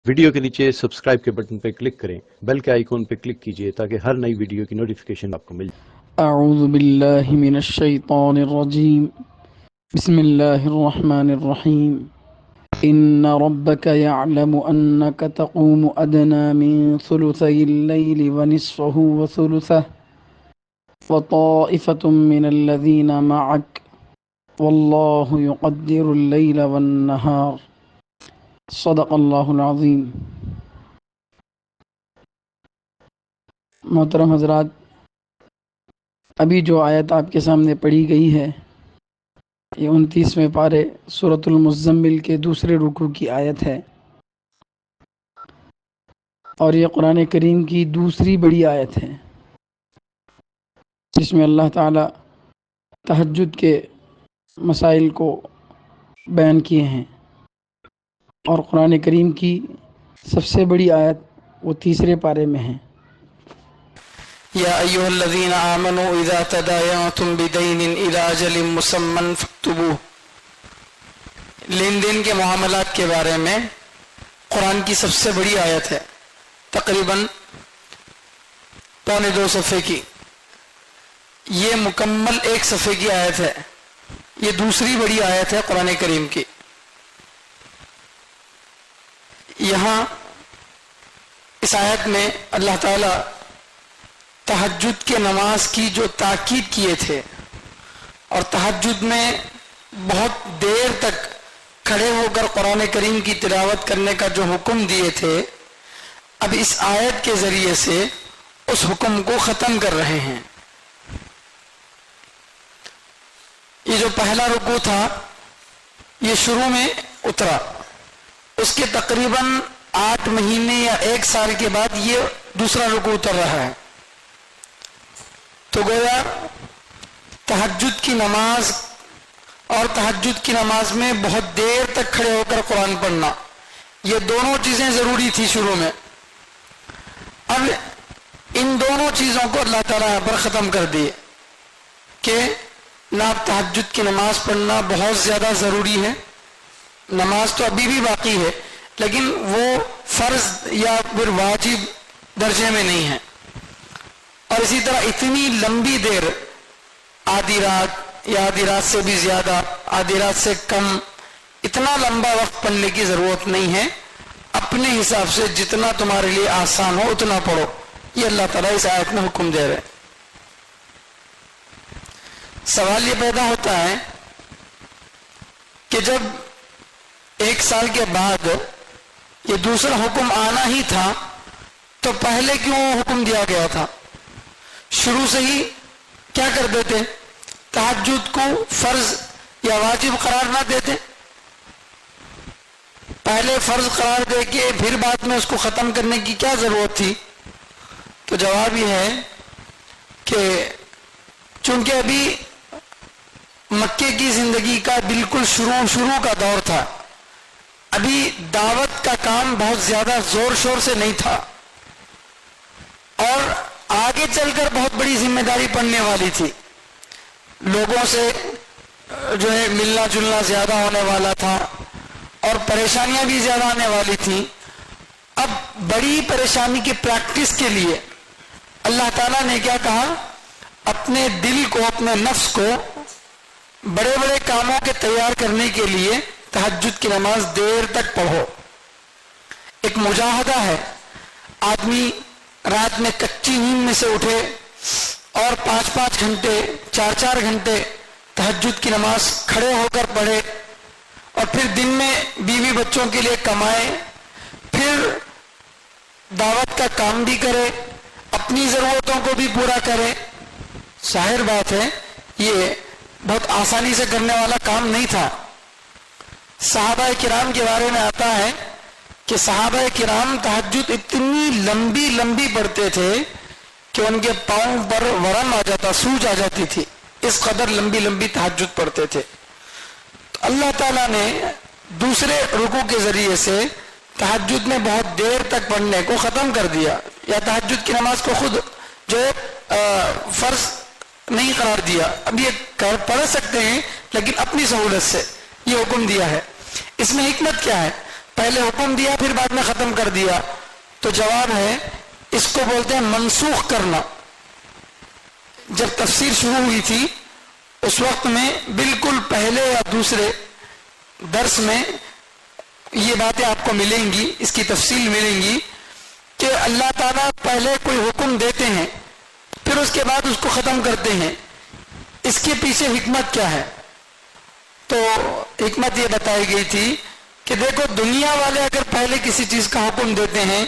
Video کے نیچے subscribe کے بٹن پہ کلک کریں، بیل کے آئیکن پہ کلک کیجئے تاکہ ہر نئی ویڈیو کی نوٹیفیکیشن آپ کو مل جائے۔ اعوذ باللہ من الشیطان الرجیم بسم اللہ الرحمن الرحیم ان ربک یعلم انک تقوم ادنی من ثلثی اللیل ونصفه وثلثه وطائفة من الذین معک واللہ یقدر اللیل والنہار صدق اللہ العظیم۔ محترم حضرات، ابھی جو آیت آپ کے سامنے پڑھی گئی ہے یہ 29ویں پارے سورۃ المزمل کے دوسرے رکوع کی آیت ہے، اور یہ قرآن کریم کی دوسری بڑی آیت ہے جس میں اللہ تعالی تہجد کے مسائل کو بیان کیے ہیں، اور قرآن کریم کی سب سے بڑی آیت وہ تیسرے پارے میں ہے۔ یا ایھا الذین آمنوا اذا تداینتم بدین الی اجل مسمى فاکتبوہ، لین دین کے معاملات کے بارے میں قرآن کی سب سے بڑی آیت ہے، تقریباً 2.25 صفحے کی، یہ مکمل 1 صفحے کی آیت ہے، یہ دوسری بڑی آیت ہے قرآن کریم کی۔ یہاں اس آیت میں اللہ تعالی تہجد کے نماز کی جو تاکید کیے تھے اور تہجد میں بہت دیر تک کھڑے ہو کر قرآن کریم کی تلاوت کرنے کا جو حکم دیے تھے، اب اس آیت کے ذریعے سے اس حکم کو ختم کر رہے ہیں۔ یہ جو پہلا رکوع تھا یہ شروع میں اترا، اس کے تقریباً 8 مہینے یا 1 سال کے بعد یہ دوسرا رکوع اتر رہا ہے، تو گویا تہجد کی نماز اور تہجد کی نماز میں بہت دیر تک کھڑے ہو کر قرآن پڑھنا، یہ دونوں چیزیں ضروری تھی شروع میں۔ اب ان دونوں چیزوں کو اللہ تعالیٰ یہاں پر ختم کر دیے کہ نہ تہجد کی نماز پڑھنا بہت زیادہ ضروری ہے، نماز تو ابھی بھی باقی ہے لیکن وہ فرض یا پھر واجب درجے میں نہیں ہے، اور اسی طرح اتنی لمبی دیر، آدھی رات یا آدھی رات سے بھی زیادہ، آدھی رات سے کم، اتنا لمبا وقت پڑھنے کی ضرورت نہیں ہے، اپنے حساب سے جتنا تمہارے لیے آسان ہو اتنا پڑھو، یہ اللہ تعالیٰ اس آیت میں حکم دے رہے۔ سوال یہ پیدا ہوتا ہے کہ جب 1 سال کے بعد یہ دوسرا حکم آنا ہی تھا تو پہلے کیوں حکم دیا گیا تھا؟ شروع سے ہی کیا کر دیتے؟ تہجد کو فرض یا واجب قرار نہ دیتے؟ پہلے فرض قرار دے کے پھر بعد میں اس کو ختم کرنے کی کیا ضرورت تھی؟ تو جواب یہ ہے کہ چونکہ ابھی مکے کی زندگی کا بالکل شروع کا دور تھا، ابھی دعوت کا کام بہت زیادہ زور شور سے نہیں تھا، اور آگے چل کر بہت بڑی ذمہ داری پڑنے والی تھی، لوگوں سے جو ہے ملنا جلنا زیادہ ہونے والا تھا اور پریشانیاں بھی زیادہ آنے والی تھیں۔ اب بڑی پریشانی کی پریکٹس کے لیے اللہ تعالیٰ نے کیا کہا؟ اپنے دل کو، اپنے نفس کو بڑے بڑے کاموں کے تیار کرنے کے لیے تہجد کی نماز دیر تک پڑھو۔ ایک مجاہدہ ہے، آدمی رات میں کچی نیند میں سے اٹھے اور 5 گھنٹے 4 گھنٹے تہجد کی نماز کھڑے ہو کر پڑھے، اور پھر دن میں بیوی بچوں کے لیے کمائے، پھر دعوت کا کام بھی کرے، اپنی ضرورتوں کو بھی پورا کرے۔ ظاہر بات ہے یہ بہت آسانی سے کرنے والا کام نہیں تھا۔ صحابہ کرام کے بارے میں آتا ہے کہ صحابہ کرام تہجد اتنی لمبی پڑھتے تھے کہ ان کے پاؤں پر ورم آ جاتا، سوج آ جاتی تھی، اس قدر لمبی تہجد پڑھتے تھے۔ تو اللہ تعالیٰ نے دوسرے رکوع کے ذریعے سے تہجد میں بہت دیر تک پڑھنے کو ختم کر دیا، یا تہجد کی نماز کو خود جو فرض نہیں قرار دیا، اب یہ پڑھ سکتے ہیں لیکن اپنی سہولت سے، یہ حکم دیا ہے۔ اس میں حکمت کیا ہے؟ پہلے حکم دیا پھر بعد میں ختم کر دیا؟ تو جواب ہے اس کو بولتے ہیں منسوخ کرنا. جب تفسیر شروع ہوئی تھی اس وقت میں بالکل پہلے یا دوسرے درس میں یہ باتیں آپ کو ملیں گی، اس کی تفصیل ملیں گی کہ اللہ تعالیٰ پہلے کوئی حکم دیتے ہیں پھر اس کے بعد اس کو ختم کرتے ہیں. اس کے پیچھے حکمت کیا ہے؟ تو حکمت یہ بتائی گئی تھی کہ دیکھو دنیا والے اگر پہلے کسی چیز کا حکم دیتے ہیں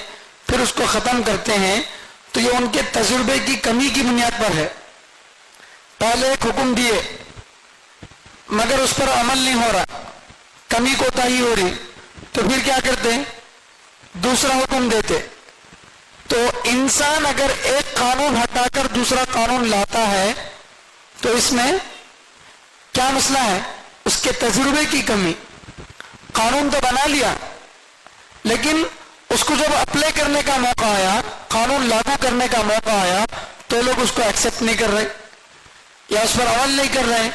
پھر اس کو ختم کرتے ہیں تو یہ ان کے تجربے کی کمی کی بنیاد پر ہے. پہلے ایک حکم دیے مگر اس پر عمل نہیں ہو رہا، کمی کوتاہی ہو رہی، تو پھر کیا کرتے ہیں؟ دوسرا حکم دیتے. تو انسان اگر ایک قانون ہٹا کر دوسرا قانون لاتا ہے تو اس میں کیا مسئلہ ہے؟ اس کے تجربے کی کمی. قانون تو بنا لیا لیکن اس کو جب اپلائی کرنے کا موقع آیا، قانون لاگو کرنے کا موقع آیا تو لوگ اس کو ایکسپٹ نہیں کر رہے یا اس پر عمل نہیں کر رہے،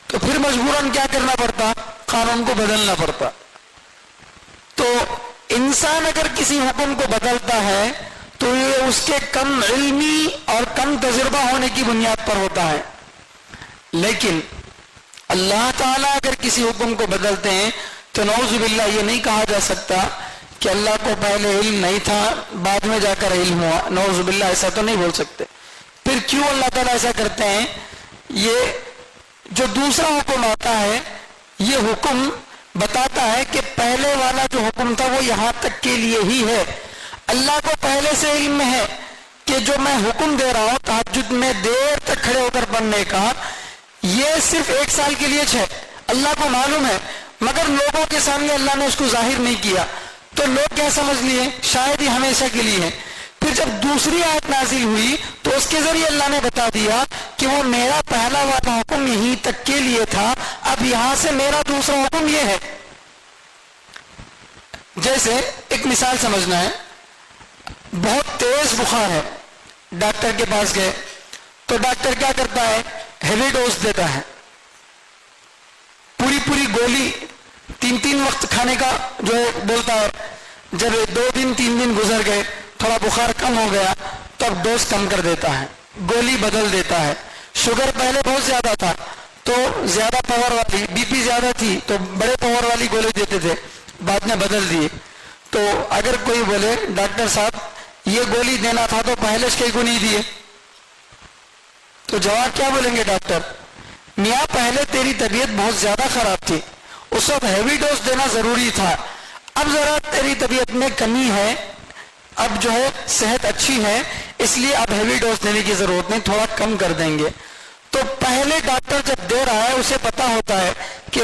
تو پھر مجبوراً کیا کرنا پڑتا؟ قانون کو بدلنا پڑتا. تو انسان اگر کسی حکم کو بدلتا ہے تو یہ اس کے کم علمی اور کم تجربہ ہونے کی بنیاد پر ہوتا ہے. لیکن اللہ تعالیٰ اگر کسی حکم کو بدلتے ہیں تو نعوذ باللہ یہ نہیں کہا جا سکتا کہ اللہ کو پہلے علم نہیں تھا بعد میں جا کر علم ہوا. نعوذ باللہ ایسا تو نہیں بول سکتے. پھر کیوں اللہ تعالیٰ ایسا کرتے ہیں؟ یہ جو دوسرا حکم آتا ہے یہ حکم بتاتا ہے کہ پہلے والا جو حکم تھا وہ یہاں تک کے لیے ہی ہے. اللہ کو پہلے سے علم میں ہے کہ جو میں حکم دے رہا ہوں تہجد میں دیر تک کھڑے ہو کر پڑھنے کا، یہ صرف 1 سال کے لیے ہے. اللہ کو معلوم ہے مگر لوگوں کے سامنے اللہ نے اس کو ظاہر نہیں کیا تو لوگ کیا سمجھ لیے؟ شاید ہی ہمیشہ کے لیے ہے. پھر جب دوسری آیت نازل ہوئی تو اس کے ذریعے اللہ نے بتا دیا کہ وہ میرا پہلا والا حکم یہیں تک کے لیے تھا، اب یہاں سے میرا دوسرا حکم یہ ہے. جیسے ایک مثال سمجھنا ہے، بہت تیز بخار ہے، ڈاکٹر کے پاس گئے تو ڈاکٹر کیا کرتا ہے؟ ہیوی ڈوز دیتا ہے، پوری گولی 3 وقت کھانے کا جو بولتا ہے. جب 2 دن 3 دن گزر گئے تھوڑا بخار کم ہو گیا تو اب ڈوز کم کر دیتا ہے، گولی بدل دیتا ہے. شوگر پہلے بہت زیادہ تھا تو زیادہ پاور والی، بی پی زیادہ تھی تو بڑے پاور والی گولی دیتے تھے، بعد میں بدل دیے. تو اگر کوئی بولے ڈاکٹر صاحب یہ گولی دینا تھا تو پہلے اس کو نہیں دیے، تو جواب کیا بولیں گے ڈاکٹر؟ میاں پہلے تیری طبیعت بہت زیادہ خراب تھی، اس وقت ہیوی ڈوز دینا ضروری تھا، اب ذرا تیری طبیعت میں کمی ہے، اب جو ہے صحت اچھی ہے اس لیے اب ہیوی ڈوز دینے کی ضرورت نہیں، تھوڑا کم کر دیں گے. تو پہلے ڈاکٹر جب دے رہا ہے اسے پتا ہوتا ہے کہ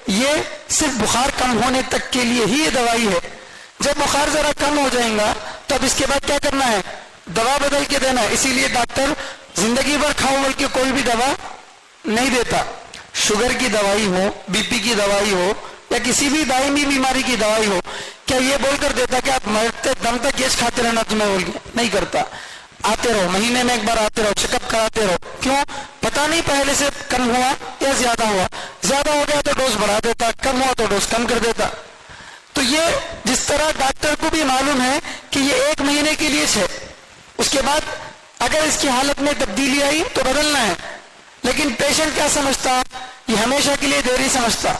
یہ صرف بخار کم ہونے تک کے لیے ہی یہ دوائی ہے، جب بخار ذرا کم ہو جائے گا تو اب اس کے بعد کیا کرنا ہے؟ دوا بدل کے دینا ہے. اسی لیے ڈاکٹر زندگی بھر کھاؤ بول کے کوئی بھی دوا نہیں دیتا. شوگر کی دوائی ہو، بی پی کی دوائی ہو یا کسی بھی دائمی بیماری کی دوائی ہو، کیا یہ بول کر دیتا کہ آپ مرتے دم تک یہ کھاتے رہنا تمہیں بول کے؟ نہیں کرتا. آتے رہو، مہینے میں 1 بار آتے رہو، چیک اپ کراتے رہو. کیوں؟ پتا نہیں پہلے سے کم ہوا یا زیادہ ہوا، زیادہ ہو گیا تو ڈوز بڑھا دیتا، کم ہوا تو ڈوز کم کر دیتا. تو یہ جس طرح ڈاکٹر کو بھی معلوم ہے کہ یہ 1 مہینے کے لیے ہے، اس کے بعد اگر اس کی حالت میں تبدیلی آئی تو بدلنا ہے، لیکن پیشنٹ کیا سمجھتا؟ یہ ہمیشہ کے لیے دیری سمجھتا.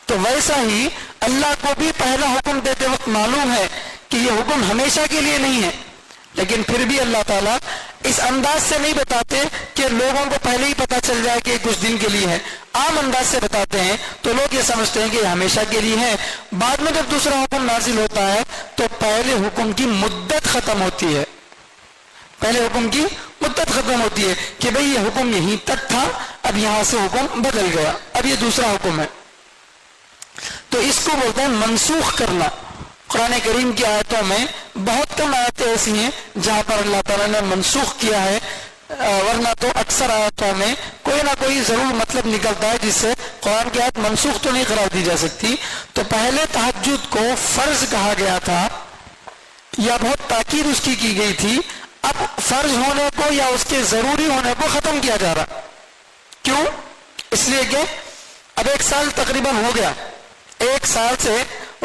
تو ویسا ہی اللہ کو بھی پہلا حکم دیتے وقت معلوم ہے کہ یہ حکم ہمیشہ کے لیے نہیں ہے، لیکن پھر بھی اللہ تعالیٰ اس انداز سے نہیں بتاتے کہ لوگوں کو پہلے ہی پتا چل جائے کہ کچھ دن کے لیے ہے. عام انداز سے بتاتے ہیں تو لوگ یہ سمجھتے ہیں کہ یہ ہمیشہ کے لیے ہے. بعد میں جب دوسرا حکم نازل ہوتا ہے تو پہلے حکم کی مدت ختم ہوتی ہے، پہلے حکم کی مدت ختم ہوتی ہے کہ بھئی یہ حکم یہیں تک تھا، اب یہاں سے حکم بدل گیا، اب یہ دوسرا حکم ہے. تو اس کو بولتے ہیں منسوخ کرنا. قرآن کریم کی آیتوں میں بہت کم آیتیں ایسی ہیں جہاں پر اللہ تعالیٰ نے منسوخ کیا ہے، ورنہ تو اکثر آیتوں میں کوئی نہ کوئی ضرور مطلب نکلتا ہے جس سے قرآن کی آیت منسوخ تو نہیں قرار دی جا سکتی. تو پہلے تہجد کو فرض کہا گیا تھا یا بہت تاکید اس کی گئی تھی، اب فرض ہونے کو یا اس کے ضروری ہونے کو ختم کیا جا رہا. کیوں؟ اس لیے کہ اب 1 سال تقریباً ہو گیا، 1 سال سے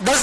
10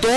2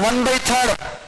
1/3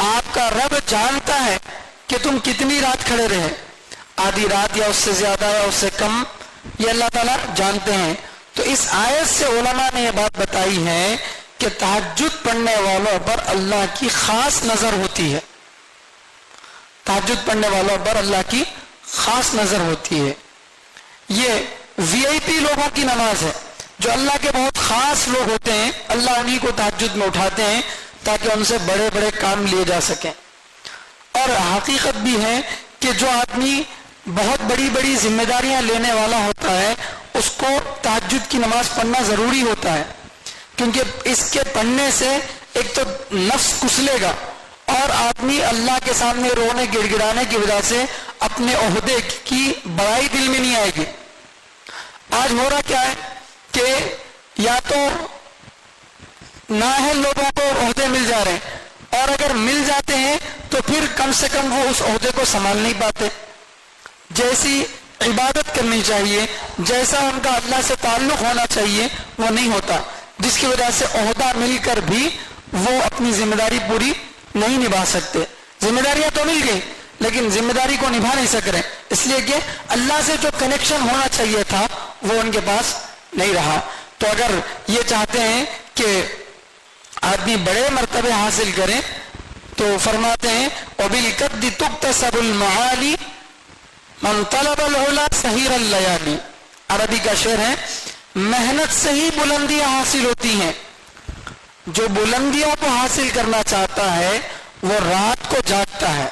آپ کا رب جانتا ہے کہ تم کتنی رات کھڑے رہے، آدھی رات یا اس سے زیادہ یا اس سے کم، یہ اللہ تعالیٰ جانتے ہیں۔ تو اس آیت سے علماء نے یہ بات بتائی ہے کہ تہجد پڑھنے والوں پر اللہ کی خاص نظر ہوتی ہے، تہجد پڑھنے والوں پر اللہ کی خاص نظر ہوتی ہے۔ یہ وی آئی پی لوگوں کی نماز ہے، جو اللہ کے بہت خاص لوگ ہوتے ہیں، اللہ انہی کو تہجد میں اٹھاتے ہیں تاکہ ان سے بڑے بڑے کام لیے جا سکیں۔ اور حقیقت بھی ہے کہ جو آدمی بہت بڑی بڑی ذمہ داریاں لینے والا ہوتا ہے اس کو تہجد کی نماز پڑھنا ضروری ہوتا ہے، کیونکہ اس کے پڑھنے سے ایک تو نفس کسلے گا اور آدمی اللہ کے سامنے رونے گڑ گڑانے کی وجہ سے اپنے عہدے کی بڑائی دل میں نہیں آئے گی۔ آج ہو رہا کیا ہے کہ یا تو نااہل لوگوں کو عہدے مل جا رہے ہیں، اور اگر مل جاتے ہیں تو پھر کم سے کم وہ اس عہدے کو سنبھال نہیں پاتے، جیسی عبادت کرنی چاہیے، جیسا ان کا اللہ سے تعلق ہونا چاہیے وہ نہیں ہوتا، جس کی وجہ سے عہدہ مل کر بھی وہ اپنی ذمہ داری پوری نہیں نبھا سکتے۔ ذمہ داریاں تو مل گئی لیکن ذمہ داری کو نبھا نہیں سک رہے، اس لیے کہ اللہ سے جو کنیکشن ہونا چاہیے تھا وہ ان کے پاس نہیں رہا۔ تو اگر یہ چاہتے ہیں کہ آدمی بڑے مرتبے حاصل کریں تو فرماتے ہیں وَبِالْقَدِّ تُكْتَسَبُ الْمَعَالِي مَنْ طَلَبَ الْعُلَا سَحِيرَ اللَّيَالِي۔ عربی کا شعر ہے، محنت سے ہی بلندیاں حاصل ہوتی ہیں، جو بلندیوں کو حاصل کرنا چاہتا ہے وہ رات کو جاگتا ہے،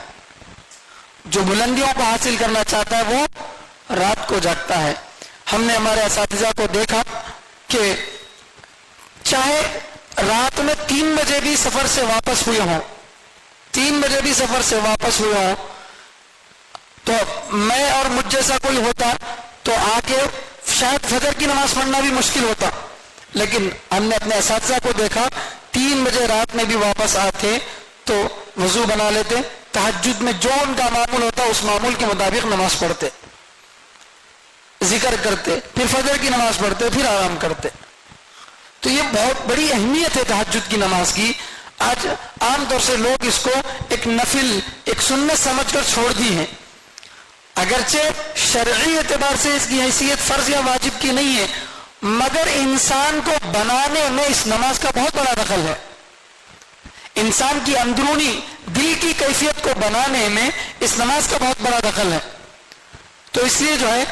جو بلندیوں کو حاصل کرنا چاہتا ہے وہ رات کو جاگتا ہے۔ ہم نے ہمارے اساتذہ کو دیکھا کہ چاہے رات میں 3 بجے بھی سفر سے واپس ہوئے ہوں، 3 بجے بھی سفر سے واپس ہوئے ہوں، تو میں اور مجھ جیسا کوئی ہوتا تو آ کے شاید فجر کی نماز پڑھنا بھی مشکل ہوتا، لیکن ہم نے اپنے اساتذہ کو دیکھا 3 بجے رات میں بھی واپس آتے تو وضو بنا لیتے، تہجد میں جو ان کا معمول ہوتا اس معمول کے مطابق نماز پڑھتے، ذکر کرتے، پھر فجر کی نماز پڑھتے، پھر آرام کرتے۔ تو یہ بہت بڑی اہمیت ہے تہجد کی نماز کی۔ آج عام طور سے لوگ اس کو ایک نفل، ایک سنت سمجھ کر چھوڑ دی ہیں، اگرچہ شرعی اعتبار سے اس کی حیثیت فرض یا واجب کی نہیں ہے، مگر انسان کو بنانے میں اس نماز کا بہت بڑا دخل ہے، انسان کی اندرونی دل کی کیفیت کو بنانے میں اس نماز کا بہت بڑا دخل ہے۔ تو اس لیے جو ہے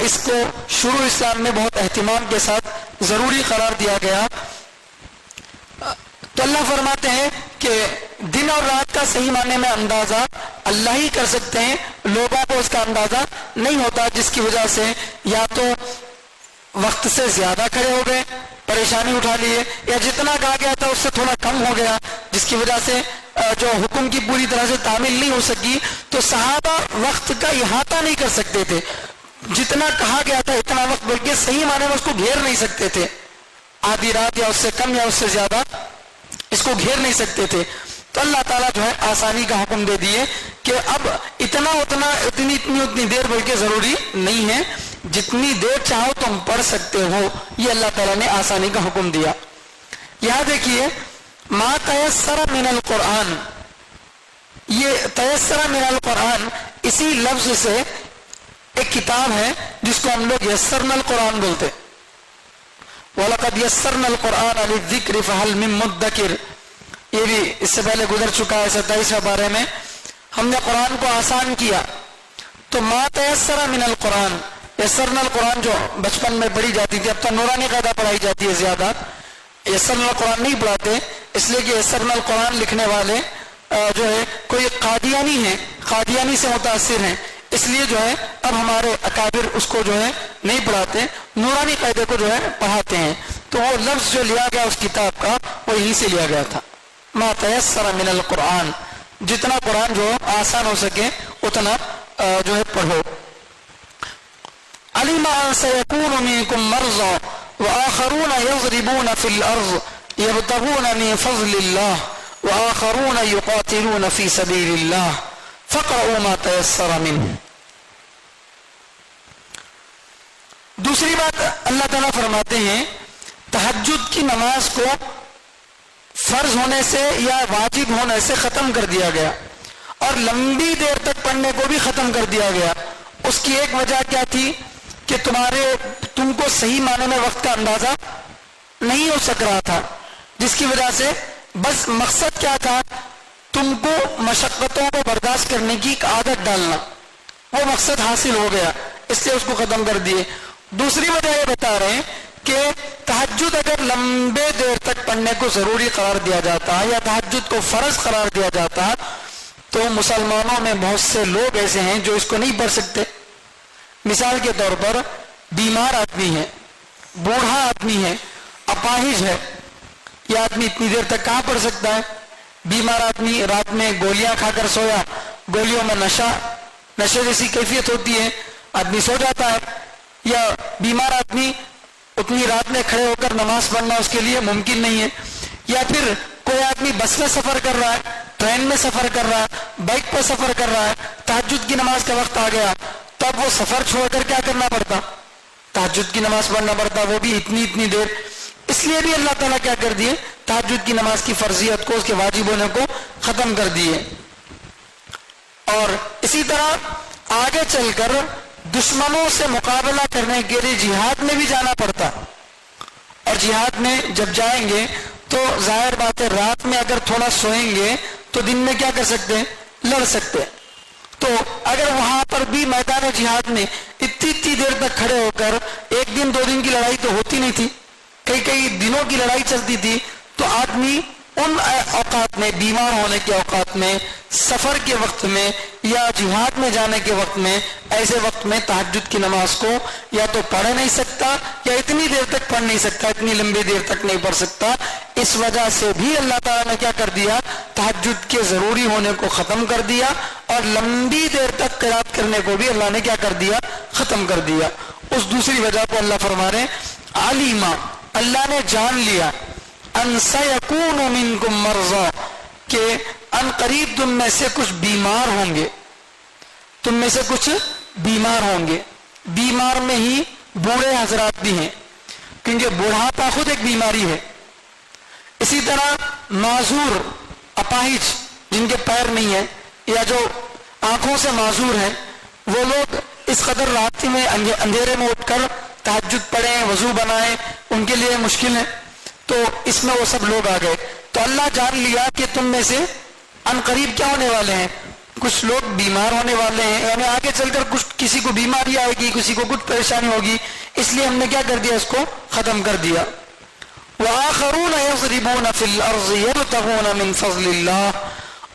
اس کو شروع اسلام میں بہت اہتمام کے ساتھ ضروری قرار دیا گیا۔ تو اللہ فرماتے ہیں کہ دن اور رات کا صحیح معنی میں اندازہ اللہ ہی کر سکتے ہیں، لوگوں کو اس کا اندازہ نہیں ہوتا، جس کی وجہ سے یا تو وقت سے زیادہ کھڑے ہو گئے، پریشانی اٹھا لیے، یا جتنا کہا گیا تھا اس سے تھوڑا کم ہو گیا، جس کی وجہ سے جو حکم کی پوری طرح سے تعمیل نہیں ہو سکی۔ تو صحابہ وقت کا احاطہ نہیں کر سکتے تھے، جتنا کہا گیا تھا اتنا وقت، بلکہ صحیح معنی میں اس کو گھیر نہیں سکتے تھے، آدھی رات یا اس سے کم یا اس سے زیادہ اس کو گھیر نہیں سکتے تھے۔ تو اللہ تعالیٰ جو ہے آسانی کا حکم دے دیے کہ اب اتنی دیر بلکہ ضروری نہیں ہے، جتنی دیر چاہو تم پڑھ سکتے ہو، یہ اللہ تعالیٰ نے آسانی کا حکم دیا۔ یہاں دیکھیے ما تیسر من القرآن، یہ تیسر من القرآن اسی لفظ سے ایک کتاب ہے جس کو ہم لوگ یسرنا القرآن بولتے، وَلَقَدْ يَسَّرْنَا الْقُرْآنَ لِلذِّكْرِ فَهَلْ مِن مُدَّكِرٍ، یہ بھی اس سے پہلے گزر چکا ہے 27ویں بارے میں، ہم نے قرآن کو آسان کیا۔ تو ما تیسر من القرآن، یسرنا القرآن جو بچپن میں پڑھی جاتی تھی، اب تو نورانی قاعدہ پڑھائی جاتی ہے زیادہ، یسرنا القرآن نہیں پڑھاتے، اس لیے کہ یسرنا القرآن لکھنے والے جو ہے کوئی قادیانی ہیں، قادیانی سے متاثر ہیں، اس لیے جو ہے اب ہمارے اکابر اس کو جو ہے نہیں پڑھاتے، نورانی قاعدے کو جو ہے پڑھاتے ہیں۔ تو وہ لفظ جو لیا گیا اس کتاب کا وہ یہیں سے لیا گیا تھا، ما تیسر من القرآن، جتنا قرآن جو آسان ہو سکے اتنا جو ہے پڑھو۔ علم ان سيكون منكم مرضى واخرون يضربون في الارض يبتغون من فضل الله واخرون يقاتلون في سبيل الله فقرؤوا ما تيسر منه۔ دوسری بات اللہ تعالیٰ فرماتے ہیں تہجد کی نماز کو فرض ہونے سے یا واجب ہونے سے ختم کر دیا گیا اور لمبی دیر تک پڑھنے کو بھی ختم کر دیا گیا. اس کی ایک وجہ کیا تھی کہ تم کو صحیح معنی میں وقت کا اندازہ نہیں ہو سک رہا تھا، جس کی وجہ سے بس مقصد کیا تھا، تم کو مشقتوں کو برداشت کرنے کی ایک عادت ڈالنا. وہ مقصد حاصل ہو گیا، اس لیے اس کو ختم کر دیے. دوسری وجہ یہ بتا رہے ہیں کہ تہجد اگر لمبے دیر تک پڑھنے کو ضروری قرار دیا جاتا یا تہجد کو فرض قرار دیا جاتا تو مسلمانوں میں بہت سے لوگ ایسے ہیں جو اس کو نہیں پڑھ سکتے. مثال کے طور پر بیمار آدمی ہے، بوڑھا آدمی ہے، اپاہج ہے، یہ آدمی اتنی دیر تک کہاں پڑھ سکتا ہے؟ بیمار آدمی رات میں گولیاں کھا کر سویا، گولیوں میں نشے جیسی کیفیت ہوتی ہے، آدمی سو جاتا ہے. یا بیمار آدمی اتنی رات میں کھڑے ہو کر نماز پڑھنا اس کے لیے ممکن نہیں ہے. یا پھر کوئی آدمی بس میں سفر کر رہا ہے، ٹرین میں سفر کر رہا ہے، بائک پر سفر کر رہا ہے، تہجد کی نماز کا وقت آ گیا، تب وہ سفر چھوڑ کر کیا کرنا پڑتا؟ تہجد کی نماز پڑھنا پڑتا، وہ بھی اتنی دیر. اس لیے بھی اللہ تعالیٰ کیا کر دیے؟ تہجد کی نماز کی فرضیت کو، اس کے واجب ہونے کو ختم کر دیے. اور اسی طرح آگے چل کر دشمنوں سے مقابلہ کرنے کے لیے جہاد میں بھی جانا پڑتا. اور جہاد میں جب جائیں گے تو ظاہر بات ہے رات میں اگر تھوڑا سوئیں گے تو دن میں کیا کر سکتے ہیں؟ لڑ سکتے ہیں. تو اگر وہاں پر بھی میدان جہاد میں اتنی دیر تک کھڑے ہو کر ایک دن 2 دن کی لڑائی تو ہوتی نہیں تھی، کئی دنوں کی لڑائی چلتی تھی. تو آدمی ان اوقات میں، بیمار ہونے کے اوقات میں، سفر کے وقت میں یا جہاد میں جانے کے وقت میں، ایسے وقت میں تہجد کی نماز کو یا تو پڑھ نہیں سکتا یا اتنی دیر تک پڑھ نہیں سکتا، اتنی لمبی دیر تک نہیں پڑھ سکتا. اس وجہ سے بھی اللہ تعالیٰ نے کیا کر دیا؟ تہجد کے ضروری ہونے کو ختم کر دیا اور لمبی دیر تک قرات کرنے کو بھی اللہ نے کیا کر دیا؟ ختم کر دیا. اس دوسری وجہ کو اللہ فرما رہے ہیں علیما، اللہ نے جان لیا، ان سیکون منکم مرضی، کہ ان قریب تم میں سے کچھ بیمار ہوں گے، تم میں سے کچھ بیمار ہوں گے. بیمار میں ہی بوڑھے حضرات بھی ہیں، کیونکہ بوڑھاپا خود ایک بیماری ہے. اسی طرح معذور، اپاہج، جن کے پیر نہیں ہیں یا جو آنکھوں سے معذور ہیں، وہ لوگ اس قدر رات میں اندھیرے میں اٹھ کر تہجد پڑھیں، وضو بنائیں، ان کے لیے مشکل ہے. تو اس میں وہ سب لوگ آ گئے. تو اللہ جان لیا کہ تم میں سے ان قریب کیا ہونے والے ہیں؟ کچھ لوگ بیمار ہونے والے ہیں، یعنی آگے چل کر کسی کو بیماری آئے گی، کسی کو کچھ پریشانی ہوگی. اس لیے ہم نے کیا کر دیا؟ اس کو ختم کر دیا. وآخرون یضربون فی الارض یبتغون من فضل اللہ،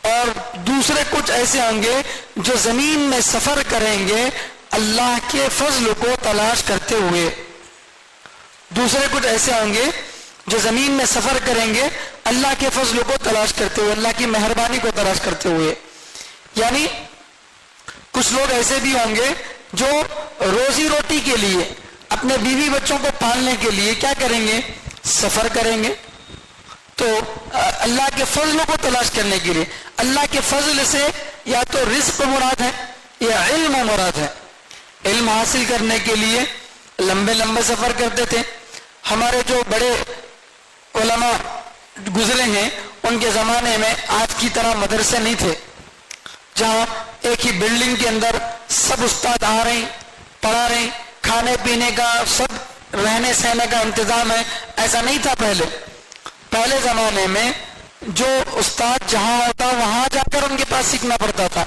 اور دوسرے کچھ ایسے ہوں گے جو زمین میں سفر کریں گے اللہ کے فضل کو تلاش کرتے ہوئے. دوسرے کچھ ایسے ہوں گے جو زمین میں سفر کریں گے اللہ کے فضل کو تلاش کرتے ہوئے، اللہ کی مہربانی کو تلاش کرتے ہوئے. یعنی کچھ لوگ ایسے بھی ہوں گے جو روزی روٹی کے لیے، اپنے بیوی بچوں کو پالنے کے لیے کیا کریں گے؟ سفر کریں گے. تو اللہ کے فضل کو تلاش کرنے کے لیے، اللہ کے فضل سے یا تو رزق مراد ہے یا علم مراد ہے. علم حاصل کرنے کے لیے لمبے سفر کرتے تھے. ہمارے جو بڑے علماء گزرے ہیں ان کے زمانے میں آج کی طرح مدرسے نہیں تھے جہاں ایک ہی بلڈنگ کے اندر سب استاد آ رہے ہیں، پڑھا رہے ہیں، کھانے پینے کا، سب رہنے سہنے کا انتظام ہے. ایسا نہیں تھا پہلے زمانے میں. جو استاد جہاں ہوتا وہاں جا کر ان کے پاس سیکھنا پڑتا تھا.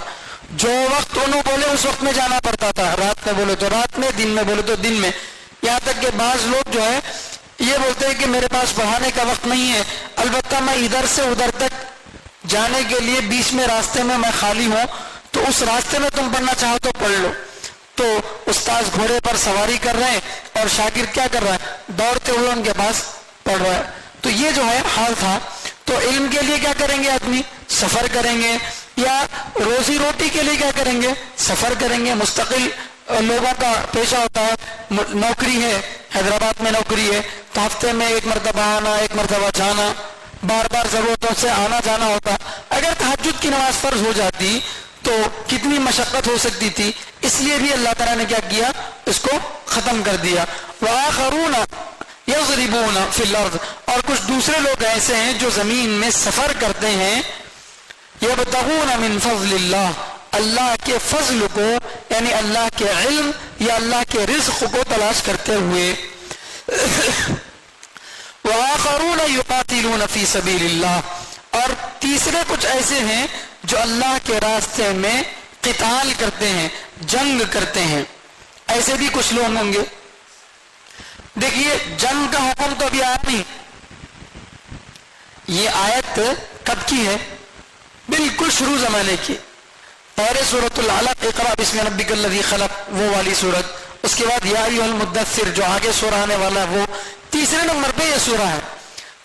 جو وقت انہوں بولے اس وقت میں جانا پڑتا تھا. رات میں بولے تو رات میں، دن میں بولے تو دن میں. یہاں تک کہ بعض لوگ جو ہے یہ بولتے ہیں کہ میرے پاس پڑھانے کا وقت نہیں ہے، البتہ میں ادھر سے ادھر تک جانے کے لیے بیچ میں راستے میں میں خالی ہوں، تو اس راستے میں تم پڑھنا چاہو تو پڑھ لو. تو استاذ گھوڑے پر سواری کر رہے ہیں اور شاگرد کیا کر رہا ہے؟ دوڑتے ہوئے ان کے پاس پڑھ رہا ہے. تو یہ جو ہے حال تھا. تو علم کے لیے کیا کریں گے آدمی؟ سفر کریں گے. یا روزی روٹی کے لیے کیا کریں گے؟ سفر کریں گے. مستقل لوگوں کا پیشہ ہوتا ہے، نوکری ہے، حیدرآباد میں نوکری ہے تو ہفتے میں 1 مرتبہ آنا، 1 مرتبہ جانا، بار بار ضرورتوں سے آنا جانا ہوتا. اگر تہجد کی نماز فرض ہو جاتی تو کتنی مشقت ہو سکتی تھی. اس لیے بھی اللہ تعالیٰ نے کیا کیا؟ اس کو ختم کر دیا. وآخرون یضربون فی الارض، اور کچھ دوسرے لوگ ایسے ہیں جو زمین میں سفر کرتے ہیں، یبتغون من فضل اللہ، اللہ کے فضل کو یعنی اللہ کے علم یا اللہ کے رزق کو تلاش کرتے ہوئے، وآخرون یقاتلون فی سبیل اللہ، اور تیسرے کچھ ایسے ہیں جو اللہ کے راستے میں قتال کرتے ہیں، جنگ کرتے ہیں، ایسے بھی کچھ لوگ ہوں گے۔ دیکھیے جنگ کا حکم تو ابھی آیا نہیں، یہ آیت کب کی ہے؟ بالکل شروع زمانے کی، پہلے سورۃ العلق اقرأ بسم ربک الذی خلق وہ والی سورت، اس کے بعد یا ایھا المدثر جو آگے سورہ آنے والا ہے وہ تیسرے نمبر پہ یہ سورہ ہے،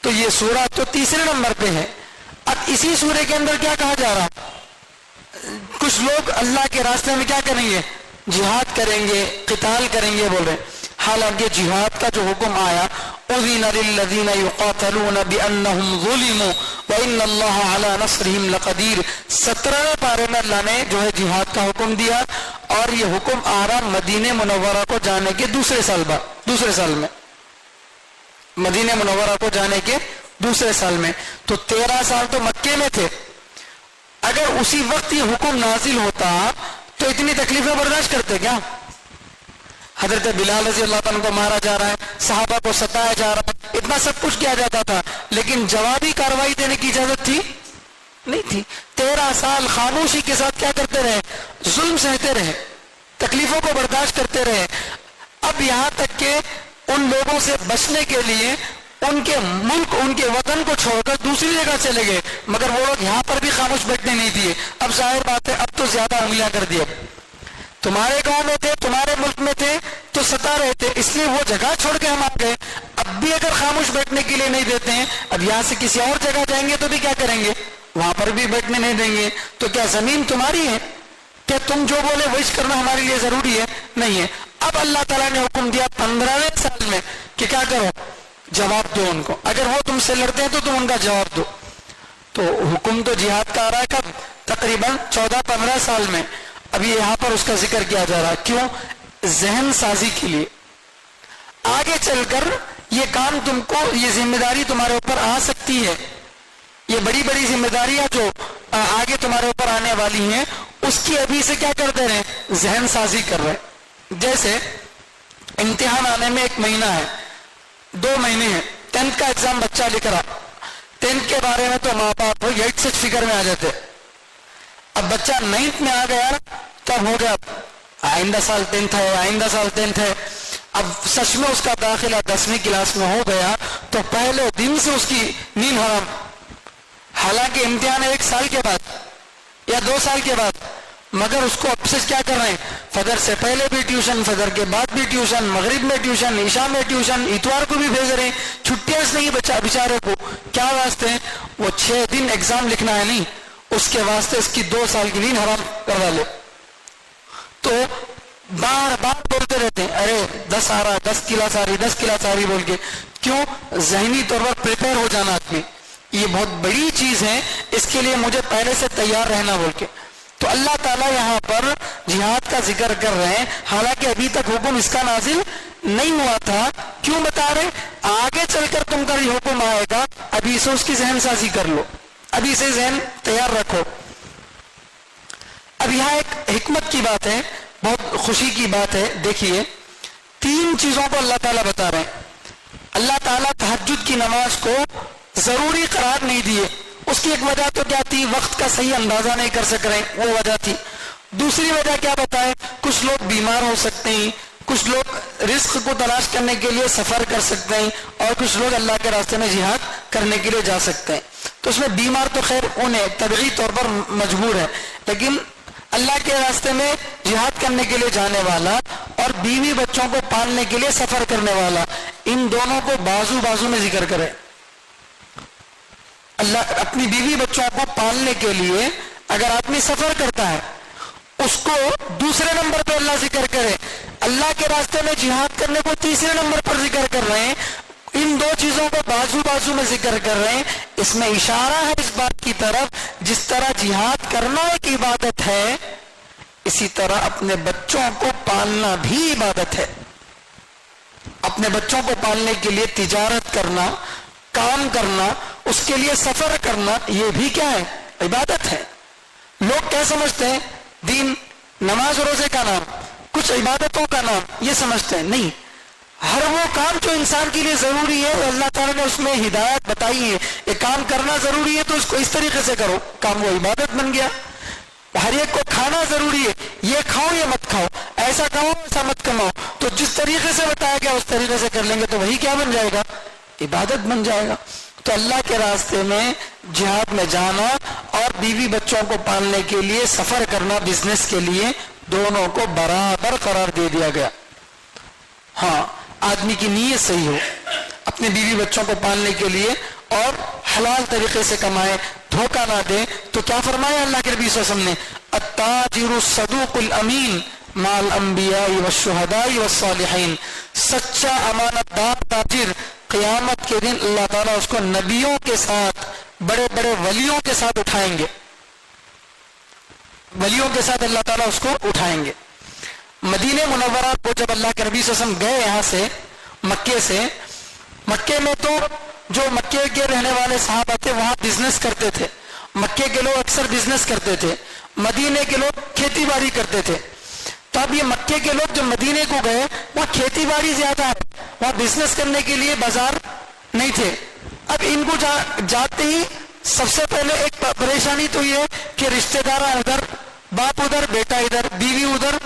تو یہ سورہ تو تیسرے نمبر پہ ہے۔ اب اسی سورہ کے اندر کیا کہا جا رہا؟ کچھ لوگ اللہ کے راستے میں کیا کریں گے؟ جہاد کریں گے، قتال کریں گے بول رہے ہیں۔ حالانکہ جہاد کا جو حکم آیا اذن للذین یقاتلون بانہم ظلموا وان اللہ علی نصرہم لقدیر، 17ویں پارے میں اللہ نے جو ہے جہاد کا حکم دیا، اور یہ حکم آ رہا مدینہ منورہ کو جانے کے دوسرے سال میں، مدینہ منورہ کو جانے کے دوسرے سال میں، تو 13 سال تو مکے میں تھے۔ اگر اسی وقت یہ حکم نازل ہوتا تو اتنی تکلیفیں برداشت کرتے کیا؟ حضرت بلال رضی اللہ عنہ کو مارا جا رہا ہے، صحابہ کو ستایا جا رہا ہے، اتنا سب کچھ کیا جاتا تھا، لیکن جوابی کارروائی دینے کی اجازت تھی نہیں تھی۔ 13 سال خاموشی کے ساتھ کیا کرتے رہے؟ ظلم سہتے رہے، تکلیفوں کو برداشت کرتے رہے۔ اب یہاں تک کہ ان لوگوں سے بچنے کے لیے ان کے ملک، ان کے وطن کو چھوڑ کر دوسری جگہ چلے گئے، مگر وہ لوگ یہاں پر بھی خاموش بیٹھنے نہیں دیے۔ اب ظاہر بات ہے اب تو زیادہ انگلیاں کر دی، تمہارے گاؤں میں تھے، تمہارے ملک میں تھے تو ستا رہے تھے، اس لیے وہ جگہ چھوڑ کے ہم آ گئے۔ اب بھی اگر خاموش بیٹھنے کے لیے نہیں دیتے ہیں، اب یہاں سے کسی اور جگہ جائیں گے تو بھی کیا کریں گے؟ وہاں پر بھی بیٹھنے نہیں دیں گے۔ تو کیا زمین تمہاری ہے؟ کیا تم جو بولے وہی کرنا ہمارے لیے ضروری ہے؟ نہیں ہے۔ اب اللہ تعالیٰ نے حکم دیا 15ویں سال میں کہ کیا کرو؟ جواب دو ان کو، اگر وہ تم سے لڑتے ہیں تو تم ان کا جواب دو۔ تو حکم تو جہاد کا آ رہا ہے کب؟ تقریباً 14-15 سال میں۔ ابھی یہاں پر اس کا ذکر کیا جا رہا ہے، کیوں؟ ذہن سازی کے لیے، آگے چل کر یہ کام تم کو، یہ ذمہ داری تمہارے اوپر آ سکتی ہے، یہ بڑی بڑی ذمہ داریاں جو آگے تمہارے اوپر آنے والی ہیں، اس کی ابھی سے کیا کرتے رہے؟ ذہن سازی کر رہے۔ جیسے امتحان آنے میں 1 مہینہ ہے، 2 مہینے ہیں، 10th کا ایگزام بچہ لکھ رہا، 10th کے بارے میں تو ماں باپ 8 سے فکر میں آ جاتے۔ اب بچہ 9th میں آ گیا تب ہو گیا آئندہ سال 10th ہے، آئندہ سال 10th ہے۔ اب سچ میں اس کا داخلہ 10ویں کلاس میں ہو گیا تو پہلے دن سے اس کی نیند حرام، حالانکہ امتحان ہے 1 سال کے بعد یا 2 سال کے بعد، مگر اس کو اب سے کیا کر رہے ہیں؟ فجر سے پہلے بھی ٹیوشن، فجر کے بعد بھی ٹیوشن، مغرب میں ٹیوشن، عشاء میں ٹیوشن، اتوار کو بھی بھیج رہے ہیں، چھٹیاں اس نہیں بیچارے کو، کیا واسطے ہیں؟ وہ 6 دن ایگزام لکھنا ہے نہیں، اس کے واسطے اس کی 2 سال کی نیند حرام کروا لے۔ تو بار بار بولتے رہتے ہیں ارے 10 آ رہا، 10 کلاس آ رہی، 10 کلاس آ رہی بول کے، کیوں؟ ذہنی طور پر پریپیئر ہو جانا آدمی، یہ بہت بڑی چیز ہے، اس کے لیے مجھے پہلے سے تیار رہنا بول کے۔ تو اللہ تعالیٰ یہاں پر جہاد کا ذکر کر رہے ہیں، حالانکہ ابھی تک حکم اس کا نازل نہیں ہوا تھا۔ کیوں بتا رہے؟ آگے چل کر تم کا یہ حکم آئے گا، ابھی سے اس کی ذہن سازی کر لو، ابھی سے ذہن تیار رکھو۔ اب یہاں ایک حکمت کی بات ہے، بہت خوشی کی بات ہے، دیکھیے 3 چیزوں کو اللہ تعالیٰ بتا رہے ہیں۔ اللہ تعالیٰ تہجد کی نماز کو ضروری قرار نہیں دیے، اس کی ایک وجہ تو کیا تھی؟ وقت کا صحیح اندازہ نہیں کر سک رہے، وہ وجہ تھی۔ دوسری وجہ کیا بتائے؟ کچھ لوگ بیمار ہو سکتے ہیں، کچھ لوگ رزق کو تلاش کرنے کے لیے سفر کر سکتے ہیں، اور کچھ لوگ اللہ کے راستے میں جہاد کرنے کے لیے جا سکتے ہیں۔ تو اس میں بیمار تو خیر انہیں طبعی طور پر مجبور ہے، لیکن اللہ کے راستے میں جہاد کرنے کے لیے جانے والا اور بیوی بچوں کو پالنے کے لیے سفر کرنے والا، ان دونوں کو بازو بازو میں ذکر کرے۔ اللہ اپنی بیوی بچوں کو پالنے کے لیے اگر آدمی سفر کرتا ہے، اس کو دوسرے نمبر پہ اللہ ذکر کرے، اللہ کے راستے میں جہاد کرنے کو تیسرے نمبر پر ذکر کر رہے ہیں، ان 2 چیزوں کو بازو بازو میں ذکر کر رہے ہیں۔ اس میں اشارہ ہے اس بات کی طرف، جس طرح جہاد کرنا ایک عبادت ہے، اسی طرح اپنے بچوں کو پالنا بھی عبادت ہے۔ اپنے بچوں کو پالنے کے لیے تجارت کرنا، کام کرنا، اس کے لیے سفر کرنا، یہ بھی کیا ہے؟ عبادت ہے۔ لوگ کیا سمجھتے ہیں؟ دین نماز روزے کا نام، کچھ عبادتوں کا نام یہ سمجھتے ہیں۔ نہیں، ہر وہ کام جو انسان کے لیے ضروری ہے، اللہ تعالیٰ نے اس میں ہدایت بتائی ہے، یہ کام کرنا ضروری ہے تو اس کو اس طریقے سے کرو، کام وہ عبادت بن گیا۔ ہر ایک کو کھانا ضروری ہے، یہ کھاؤ یہ مت کھاؤ، ایسا کماؤ ایسا مت کماؤ، تو جس طریقے سے بتایا گیا اس طریقے سے کر لیں گے تو وہی کیا بن جائے گا؟ عبادت بن جائے گا۔ تو اللہ کے راستے میں جہاد میں جانا اور بیوی بچوں کو پالنے کے لیے سفر کرنا، بزنس کے لیے، دونوں کو برابر قرار دے دیا گیا۔ ہاں، آدمی کی نیت صحیح ہو اپنے بیوی بچوں کو پالنے کے لیے اور حلال طریقے سے کمائے، دھوکہ نہ دے، تو کیا فرمایا اللہ کے نبی صلی اللہ علیہ وسلم نے؟ التاجر الصدوق الامین مع الانبیاء والشہداء والصالحین، سچا امانت دار تاجر قیامت کے دن اللہ تعالیٰ اس کو نبیوں کے ساتھ، بڑے بڑے ولیوں کے ساتھ اٹھائیں گے، ولیوں کے ساتھ اللہ تعالیٰ اس کو اٹھائیں گے۔ مدینہ منورہ کو جب اللہ کے نبی صلی اللہ علیہ وسلم گئے یہاں سے مکے سے، مکے میں تو جو مکے کے رہنے والے صحابہ تھے وہاں بزنس کرتے تھے، مکے کے لوگ اکثر بزنس کرتے تھے، مدینے کے لوگ کھیتی باڑی کرتے تھے۔ تو اب یہ مکے کے لوگ جب مدینے کو گئے، وہاں کھیتی باڑی زیادہ ہے، وہاں بزنس کرنے کے لیے بازار نہیں تھے۔ اب ان کو جاتے ہی سب سے پہلے ایک پریشانی تو یہ کہ رشتہ دار ادھر، باپ ادھر، بیٹا ادھر، بیوی ادھر،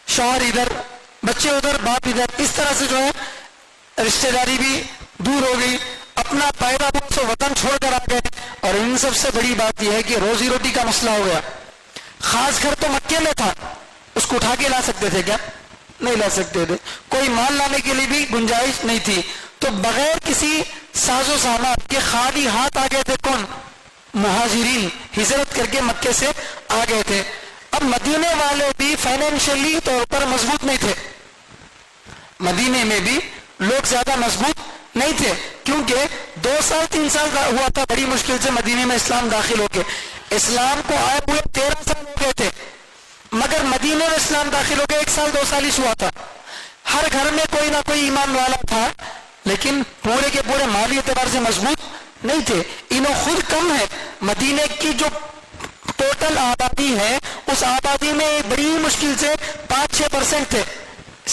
شوہر ادھر، بچے ادھر، باپ ادھر، اس طرح سے جو ہے رشتہ داری بھی دور ہو گئی، اپنا پیدا سے وطن چھوڑ کر آ گئے۔ اور ان سب سے بڑی بات یہ ہے کہ روزی روٹی کا مسئلہ ہو گیا۔ خاص گھر تو مکے میں تھا، اس کو اٹھا کے لا سکتے تھے کیا؟ نہیں لا سکتے تھے، کوئی مال لانے کے لیے بھی گنجائش نہیں تھی، تو بغیر کسی ساز و سامان کے خالی ہاتھ آ گئے تھے۔ کون؟ مہاجرین ہجرت کر کے مکے سے آ گئے تھے۔ اب مدینے والے بھی فائنینشلی طور پر مضبوط نہیں تھے، مدینے میں بھی لوگ زیادہ مضبوط نہیں تھے، کیونکہ 2 سال 3 سال ہوا تھا بڑی مشکل سے مدینے میں اسلام داخل ہو کے، اسلام کو آئے ہوئے 13 سال ہو گئے تھے، مگر مدینے میں اسلام داخل ہو کے 1 سال 2 سال ہی ہوا تھا۔ ہر گھر میں کوئی نہ کوئی ایمان والا تھا، لیکن پورے کے پورے مالی اعتبار سے مضبوط نہیں تھے۔ انہوں خود کم ہے، مدینے کی جو ٹوٹل آبادی ہے اس آبادی میں بڑی مشکل سے 5-6% تھے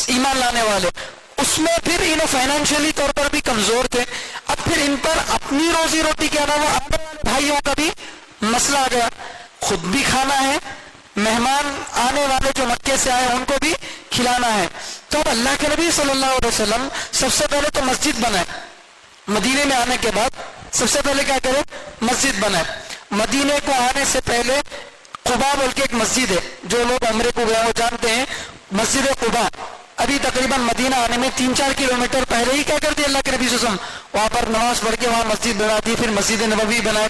ایمان لانے والے، اس میں پھر انہوں فائنینشلی طور پر بھی کمزور تھے۔ اب پھر ان پر اپنی روزی روٹی کے علاوہ آنے والے بھائیوں کا بھی مسئلہ آ گیا، خود بھی کھانا ہے، مہمان آنے والے جو مکے سے آئے ان کو بھی کھلانا ہے۔ تو اب اللہ کے نبی صلی اللہ علیہ وسلم سب سے پہلے تو مسجد بنائے، مدینے میں آنے کے بعد سب سے پہلے کیا کرے؟ مسجد بنائے۔ مدینے کو آنے سے پہلے قباء بول کے ایک مسجد ہے، جو لوگ عمرے کو گئے وہ جانتے ہیں، مسجد قباء ابھی تقریباً مدینہ آنے میں 3-4 کلومیٹر پہلے ہی کیا کرتے اللہ کے نبی صلی اللہ علیہ وسلم وہاں پر نماز پڑھ کے وہاں مسجد بنا دی، پھر مسجد نبوی بنائے۔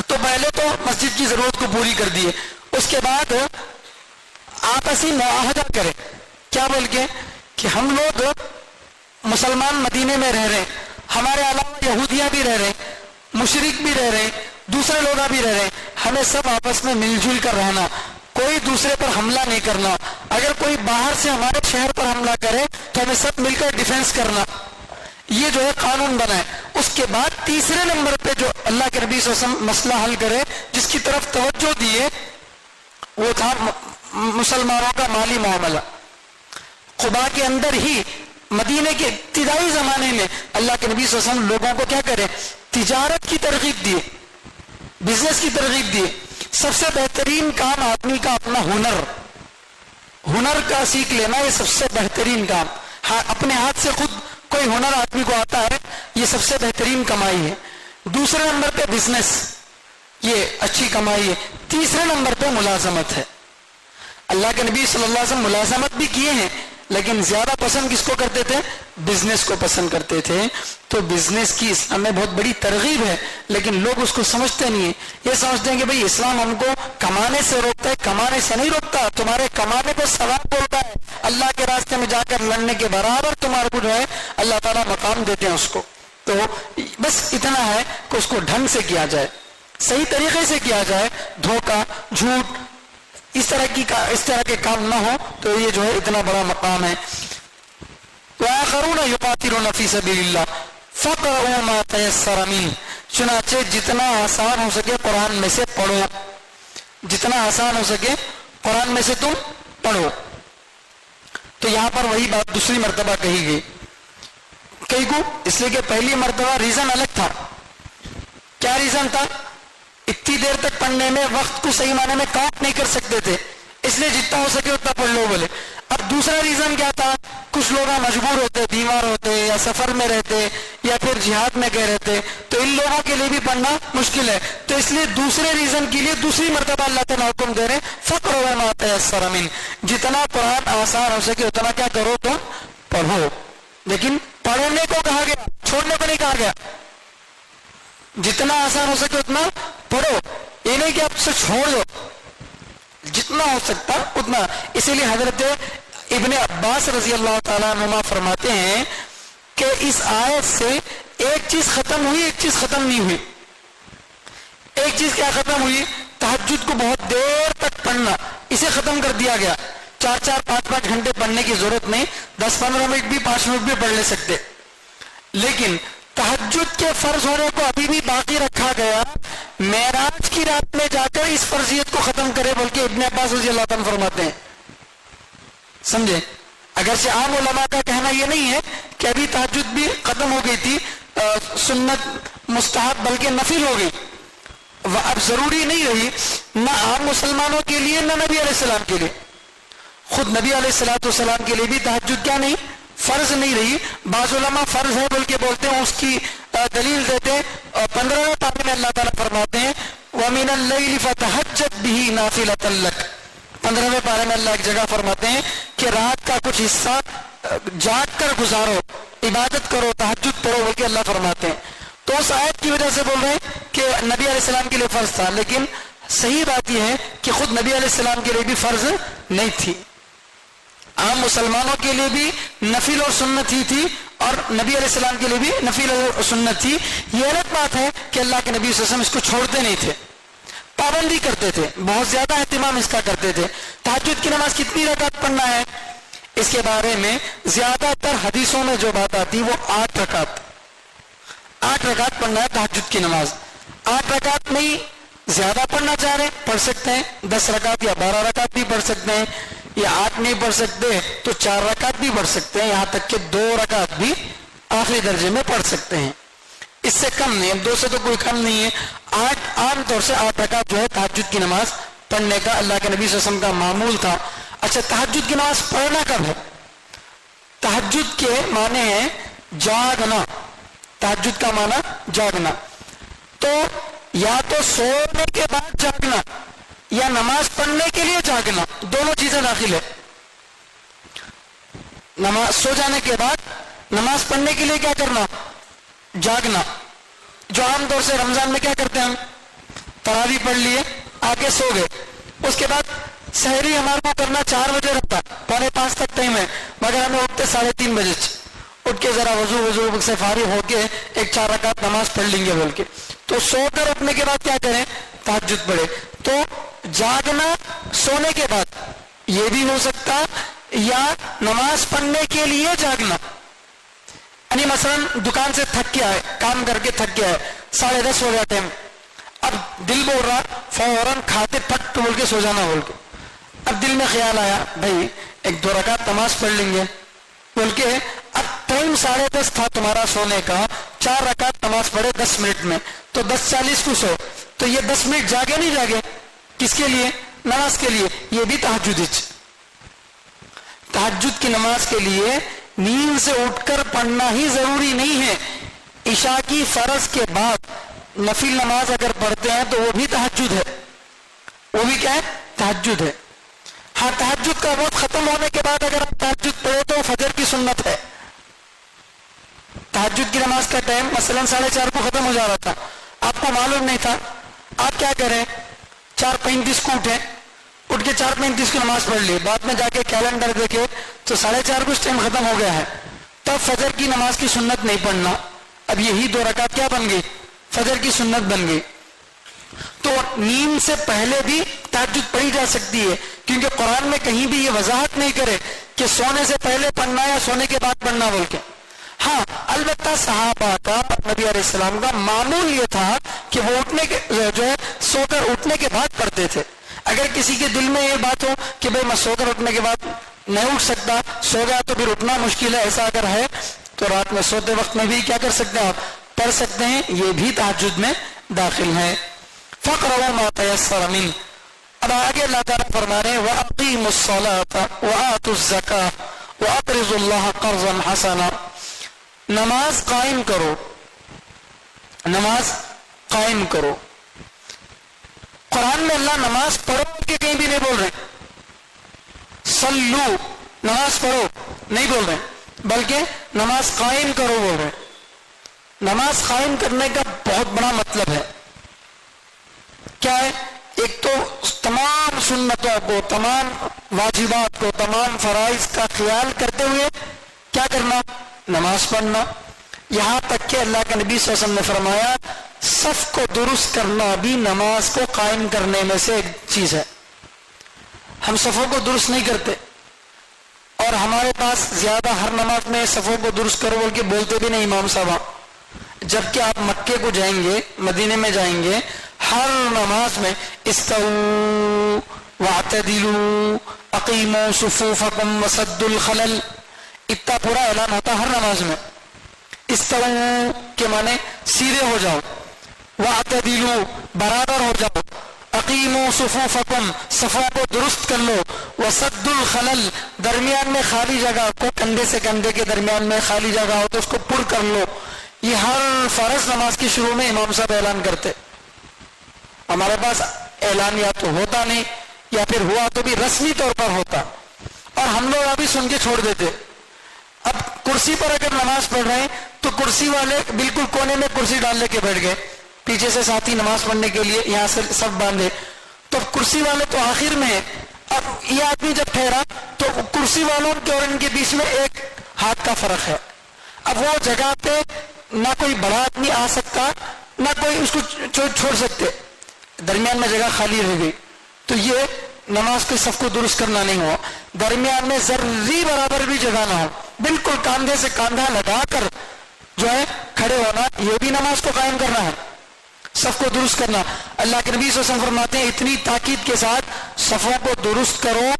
تو پہلے تو مسجد کی ضرورت کو پوری کر دیے، اس کے بعد آپسی معاہدہ کرے، کیا بول کے کہ ہم لوگ مسلمان مدینے میں رہ رہے ہیں، ہمارے علاوہ یہودیاں بھی رہ رہے ہیں، مشرک بھی رہ رہے ہیں، دوسرے لوگ بھی رہ رہے ہیں، ہمیں سب آپس میں مل جل کر رہنا، کوئی دوسرے پر حملہ نہیں کرنا، اگر کوئی باہر سے ہمارے شہر پر حملہ کرے تو ہمیں سب مل کر ڈیفینس کرنا، یہ جو ہے قانون بنا ہے۔ اس کے بعد تیسرے نمبر پہ جو اللہ کے نبی صلی اللہ علیہ وسلم مسئلہ حل کرے، جس کی طرف توجہ دیے، وہ تھا مسلمانوں کا مالی معاملہ۔ قباء کے اندر ہی مدینے کے ابتدائی زمانے میں اللہ کے نبی صلی اللہ علیہ وسلم لوگوں کو کیا کرے؟ تجارت کی ترغیب دیے، بزنس کی ترغیب دیے۔ سب سے بہترین کام آدمی کا اپنا ہنر کا سیکھ لینا، یہ سب سے بہترین کام۔ اپنے ہاتھ سے خود کوئی ہنر آدمی کو آتا ہے، یہ سب سے بہترین کمائی ہے۔ دوسرے نمبر پہ بزنس، یہ اچھی کمائی ہے۔ تیسرے نمبر پہ ملازمت ہے۔ اللہ کے نبی صلی اللہ علیہ وسلم ملازمت بھی کیے ہیں، لیکن زیادہ پسند کس کو کرتے تھے؟ بزنس کو پسند کرتے تھے۔ تو بزنس کی اسلام میں بہت بڑی ترغیب ہے، لیکن لوگ اس کو سمجھتے نہیں ہیں۔ یہ سمجھتے ہیں کہ بھئی اسلام ہم کو کمانے سے روکتا ہے، کمانے سے نہیں روکتا، تمہارے کمانے کو ثواب بولتا ہے، اللہ کے راستے میں جا کر لڑنے کے برابر تمہارے کو جو ہے اللہ تعالیٰ مقام دیتے ہیں اس کو۔ تو بس اتنا ہے کہ اس کو ڈھنگ سے کیا جائے، صحیح طریقے سے کیا جائے، دھوکہ، جھوٹ، اس طرح کے کام نہ ہو، تو یہ جو ہے اتنا بڑا مقام ہے۔ وآخرون یقاتلون فی سبیل اللہ فقرؤوا ما تیسر منہ، چنانچہ جتنا آسان ہو سکے قرآن میں سے پڑھو، جتنا آسان ہو سکے قرآن میں سے تم پڑھو۔ تو یہاں پر وہی بات دوسری مرتبہ کہی گئی، کئی کو اس لیے کہ پہلی مرتبہ ریزن الگ تھا۔ کیا ریزن تھا؟ اتنی دیر تک پڑھنے میں وقت کو صحیح معنی میں کاؤنٹ نہیں کر سکتے تھے، اس لیے جتنا ہو سکے اتنا پڑھ لو بولے۔ اب دوسرا ریزن کیا تھا؟ کچھ لوگ مجبور ہوتے، بیمار ہوتے، یا سفر میں رہتے، یا پھر جہاد میں گئے رہتے، تو ان لوگوں کے لیے بھی پڑھنا مشکل ہے، تو اس لیے دوسرے ریزن کے لیے دوسری مرتبہ اللہ تعالیٰ حکم دے رہے فقرؤوا ما تیسر منہ، جتنا قرآن آسان ہو سکے اتنا کیا کرو تم پڑھو۔ لیکن پڑھنے کو کہا گیا، چھوڑنے کو نہیں کہا گیا۔ جتنا آسان ہو سکے اتنا پڑھو، یہ نہیں کہ آپ سے چھوڑ دو، جتنا ہو سکتا اتنا۔ اسی لیے حضرت ابن عباس رضی اللہ تعالیٰ عنہما فرماتے ہیں کہ اس آیت سے ایک چیز ختم ہوئی، ایک چیز ختم نہیں ہوئی۔ ایک چیز کیا ختم ہوئی؟ تہجد کو بہت دیر تک پڑھنا، اسے ختم کر دیا گیا۔ 4-5 گھنٹے پڑھنے کی ضرورت نہیں، 10-15 منٹ بھی 5 منٹ بھی پڑھ لے سکتے۔ لیکن تہجد کے فرض ہونے کو ابھی بھی باقی رکھا گیا، معراج کی رات میں جا کر اس فرضیت کو ختم کرے، بلکہ ابن عباس رضی اللہ عنہ فرماتے ہیں، سمجھے؟ اگرچہ عام علماء کا کہنا یہ نہیں ہے کہ ابھی تہجد بھی ختم ہو گئی تھی، سنت مستحب بلکہ نفل ہو گئی، اب ضروری نہیں رہی نہ عام مسلمانوں کے لیے نہ نبی علیہ السلام کے لیے۔ خود نبی علیہ السلام کے لیے بھی تہجد کیا نہیں؟ فرض نہیں رہی۔ بعض علماء فرض ہے بول کے بولتے ہیں، اس کی دلیل دیتے 15ویں پارے میں اللہ تعالیٰ فرماتے ہیں وَمِنَ اللَّيْلِ فَتَهَجَّدْ بِهِ نَافِلَةً لَكَ۔ 15ویں پارے میں اللہ ایک جگہ فرماتے ہیں کہ رات کا کچھ حصہ جاگ کر گزارو، عبادت کرو، تہجد پڑھو بول کے اللہ فرماتے ہیں۔ تو اس آیت کی وجہ سے بول رہے ہیں کہ نبی علیہ السلام کے لیے فرض تھا، لیکن صحیح بات یہ ہے کہ خود نبی علیہ السلام کے لیے بھی فرض نہیں تھی، عام مسلمانوں کے لیے بھی نفل اور سنت ہی تھی، اور نبی علیہ السلام کے لیے بھی نفل اور سنت تھی۔ یہ الگ بات ہے کہ اللہ کے نبی صلی اللہ علیہ وسلم اس کو چھوڑتے نہیں تھے، پابندی کرتے تھے، بہت زیادہ اہتمام اس کا کرتے تھے۔ تہجد کی نماز کتنی رکعت پڑھنا ہے؟ اس کے بارے میں زیادہ تر حدیثوں میں جو بات آتی وہ 8 رکعت، 8 رکعت پڑھنا ہے تہجد کی نماز۔ 8 رکعت نہیں، زیادہ پڑھنا چاہ رہے پڑھ سکتے ہیں، 10 رکعت یا 12 رکعت بھی پڑھ سکتے ہیں، یا 8 نہیں پڑھ سکتے تو 4 رکعت بھی پڑھ سکتے ہیں، یہاں تک کہ 2 رکعت بھی آخری درجے میں پڑھ سکتے ہیں، اس سے کم نہیں، 2 سے تو کوئی کم نہیں ہے۔ 8 عام طور سے 8 رکعت جو ہے تہجد کی نماز پڑھنے کا اللہ کے نبی صلی اللہ علیہ وسلم کا معمول تھا۔ اچھا، تہجد کی نماز پڑھنا کب ہے؟ تہجد کے معنی ہے جاگنا، تہجد کا معنی جاگنا، تو یا تو سونے کے بعد جاگنا یا نماز پڑھنے کے لیے جاگنا، دونوں چیزیں داخل ہے۔ نماز سو جانے کے بعد نماز پڑھنے کے لیے کیا کرنا؟ جاگنا، جو عام طور سے رمضان میں کیا کرتے ہیں ہم؟ تراویح پڑھ لیے، آگے سو گئے، اس کے بعد سحری ہمارے کو کرنا 4 بجے رہتا، 4:45 تک ٹائم ہے، مگر ہمیں اٹھتے 3:30 بجے، اٹھ کے ذرا وضو سے فارغ ہو کے ایک 4 رکعت نماز پڑھ لیں گے بول کے، تو سو کر اٹھنے کے بعد کیا کریں؟ تہجد پڑھے۔ تو جاگنا سونے کے بعد یہ بھی ہو سکتا، یا نماز پڑھنے کے لیے جاگنا، یعنی مثلا دکان سے تھک کے آئے، کام کر کے تھک کے آئے، 10:30 ہو گیا ٹائم، اب دل بول رہا فوراً کھاتے پھٹ بول کے سو جانا بول کے، اب دل میں خیال آیا بھائی 1-2 رکعت نماز پڑھ لیں گے بول کے، اب ٹائم 10:30 تھا تمہارا سونے کا، 4 رکعت نماز پڑھے 10 منٹ میں، تو 10:40 کو سو، تو یہ 10 منٹ جاگے نہیں جاگے؟ کس کے لیے؟ نماز کے لیے۔ یہ بھی تہجد کی نماز کے لیے نیند سے اٹھ کر پڑھنا ہی ضروری نہیں ہے، عشاء کی فرض کے بعد نفل نماز اگر پڑھتے ہیں تو وہ بھی تہجد ہے، وہ بھی کیا ہے؟ تہجد ہے۔ ہاں، تہجد کا وقت ختم ہونے کے بعد اگر آپ تہجد پڑھو تو فجر کی سنت ہے۔ تہجد کی نماز کا ٹائم مثلا 4:30 کو ختم ہو جا رہا تھا، آپ کو معلوم نہیں تھا، آپ کیا کریں؟ 4:35 کو اٹھے، اٹھ کے 4:35 کی نماز پڑھ لی، بعد میں جا کے کیلنڈر دیکھے تو 4:30 کو ٹائم ختم ہو گیا ہے، تب فجر کی نماز کی سنت نہیں پڑھنا، اب یہی 2 رکعت کیا بن گئی؟ فجر کی سنت بن گئی۔ تو نیند سے پہلے بھی تہجد پڑھی جا سکتی ہے، کیونکہ قرآن میں کہیں بھی یہ وضاحت نہیں کرے کہ سونے سے پہلے پڑھنا یا سونے کے بعد پڑھنا بول کے. ہاں البتہ صحابہ کا نبی علیہ السلام کا معمول یہ تھا کہ وہ اٹھنے کے جو ہے سو کر اٹھنے کے بعد پڑھتے تھے. اگر کسی کے دل میں یہ بات ہو کہ بھئی میں سو کر اٹھنے کے بعد نہیں اٹھ سکتا, سو گیا تو پھر اٹھنا مشکل ہے, ایسا اگر ہے تو رات میں سوتے وقت میں بھی کیا کر سکتے ہیں, آپ پڑھ سکتے ہیں, یہ بھی تہجد میں داخل ہے. فَقْرَوْا مَا تَيَسَّرَ مِنْهُ. اب آگے اللہ تعالیٰ فرما رہے ہیں وَأَقِيمُوا الصَّلَاةَ وَآتُوا الزَّكَاةَ وَأَقْرِضُوا اللَّهَ قَرْضًا حَسَنًا. نماز قائم کرو, نماز قائم کرو. قرآن میں اللہ نماز پڑھو کہ کہیں بھی نہیں بول رہے, صلو نماز پڑھو نہیں بول رہے, بلکہ نماز قائم کرو بول رہے. نماز قائم کرنے کا بہت بڑا مطلب ہے. کیا ہے؟ ایک تو تمام سنتوں کو, تمام واجبات کو, تمام فرائض کا خیال کرتے ہوئے کیا کرنا, نماز پڑھنا. یہاں تک کہ اللہ کے نبی صلی اللہ علیہ وسلم نے فرمایا صف کو درست کرنا بھی نماز کو قائم کرنے میں سے ایک چیز ہے. ہم صفوں کو درست نہیں کرتے, اور ہمارے پاس زیادہ ہر نماز میں صفوں کو درست کرو بول کے بولتے بھی نہیں امام صاحب. جبکہ آپ مکے کو جائیں گے, مدینے میں جائیں گے, ہر نماز میں استووا واعتدلوا اقیموا صفوفکم وسدوا الخلل, اتنا پورا اعلان ہوتا ہر نماز میں. استووا کے معنی سیدھے ہو جاؤ, واعتدلوا برابر ہو جاؤ, اقیموا صفوفکم صفوں کو درست کر لو, وسدوا الخلل درمیان میں خالی جگہ کو, کندھے سے کندھے کے درمیان میں خالی جگہ ہو تو اس کو پر کر لو. یہ ہر فرض نماز کے شروع میں امام صاحب اعلان کرتے. ہمارے پاس اعلان یا تو ہوتا نہیں, یا پھر ہوا تو بھی رسمی طور پر ہوتا, اور ہم لوگ ابھی سن کے چھوڑ دیتے. اب کرسی پر اگر نماز پڑھ رہے ہیں تو کرسی والے بالکل کونے میں کرسی ڈال لے کے بیٹھ گئے, پیچھے سے ساتھی نماز پڑھنے کے لیے یہاں سے سب باندھے, تو کرسی والے تو آخر میں ہے. اب یہ آدمی جب ٹھہرا تو کرسی والوں کے اور ان کے بیچ میں ایک ہاتھ کا فرق ہے. اب وہ جگہ پہ نہ کوئی بڑا آدمی آ سکتا, نہ کوئی اس کو چھوڑ سکتے, درمیان میں جگہ خالی رہ گئی. تو یہ نماز کے صف کو درست کرنا نہیں ہوا. درمیان میں ذری برابر بھی جگہ نہ ہو, بالکل کاندھے سے کاندھا لگا کر جو ہے کھڑے ہونا, یہ بھی نماز کو قائم کرنا ہے, صف کو درست کرنا. اللہ کے نبی صلی اللہ علیہ وسلم فرماتے ہیں اتنی تاکید کے ساتھ صفوں کو درست کرو,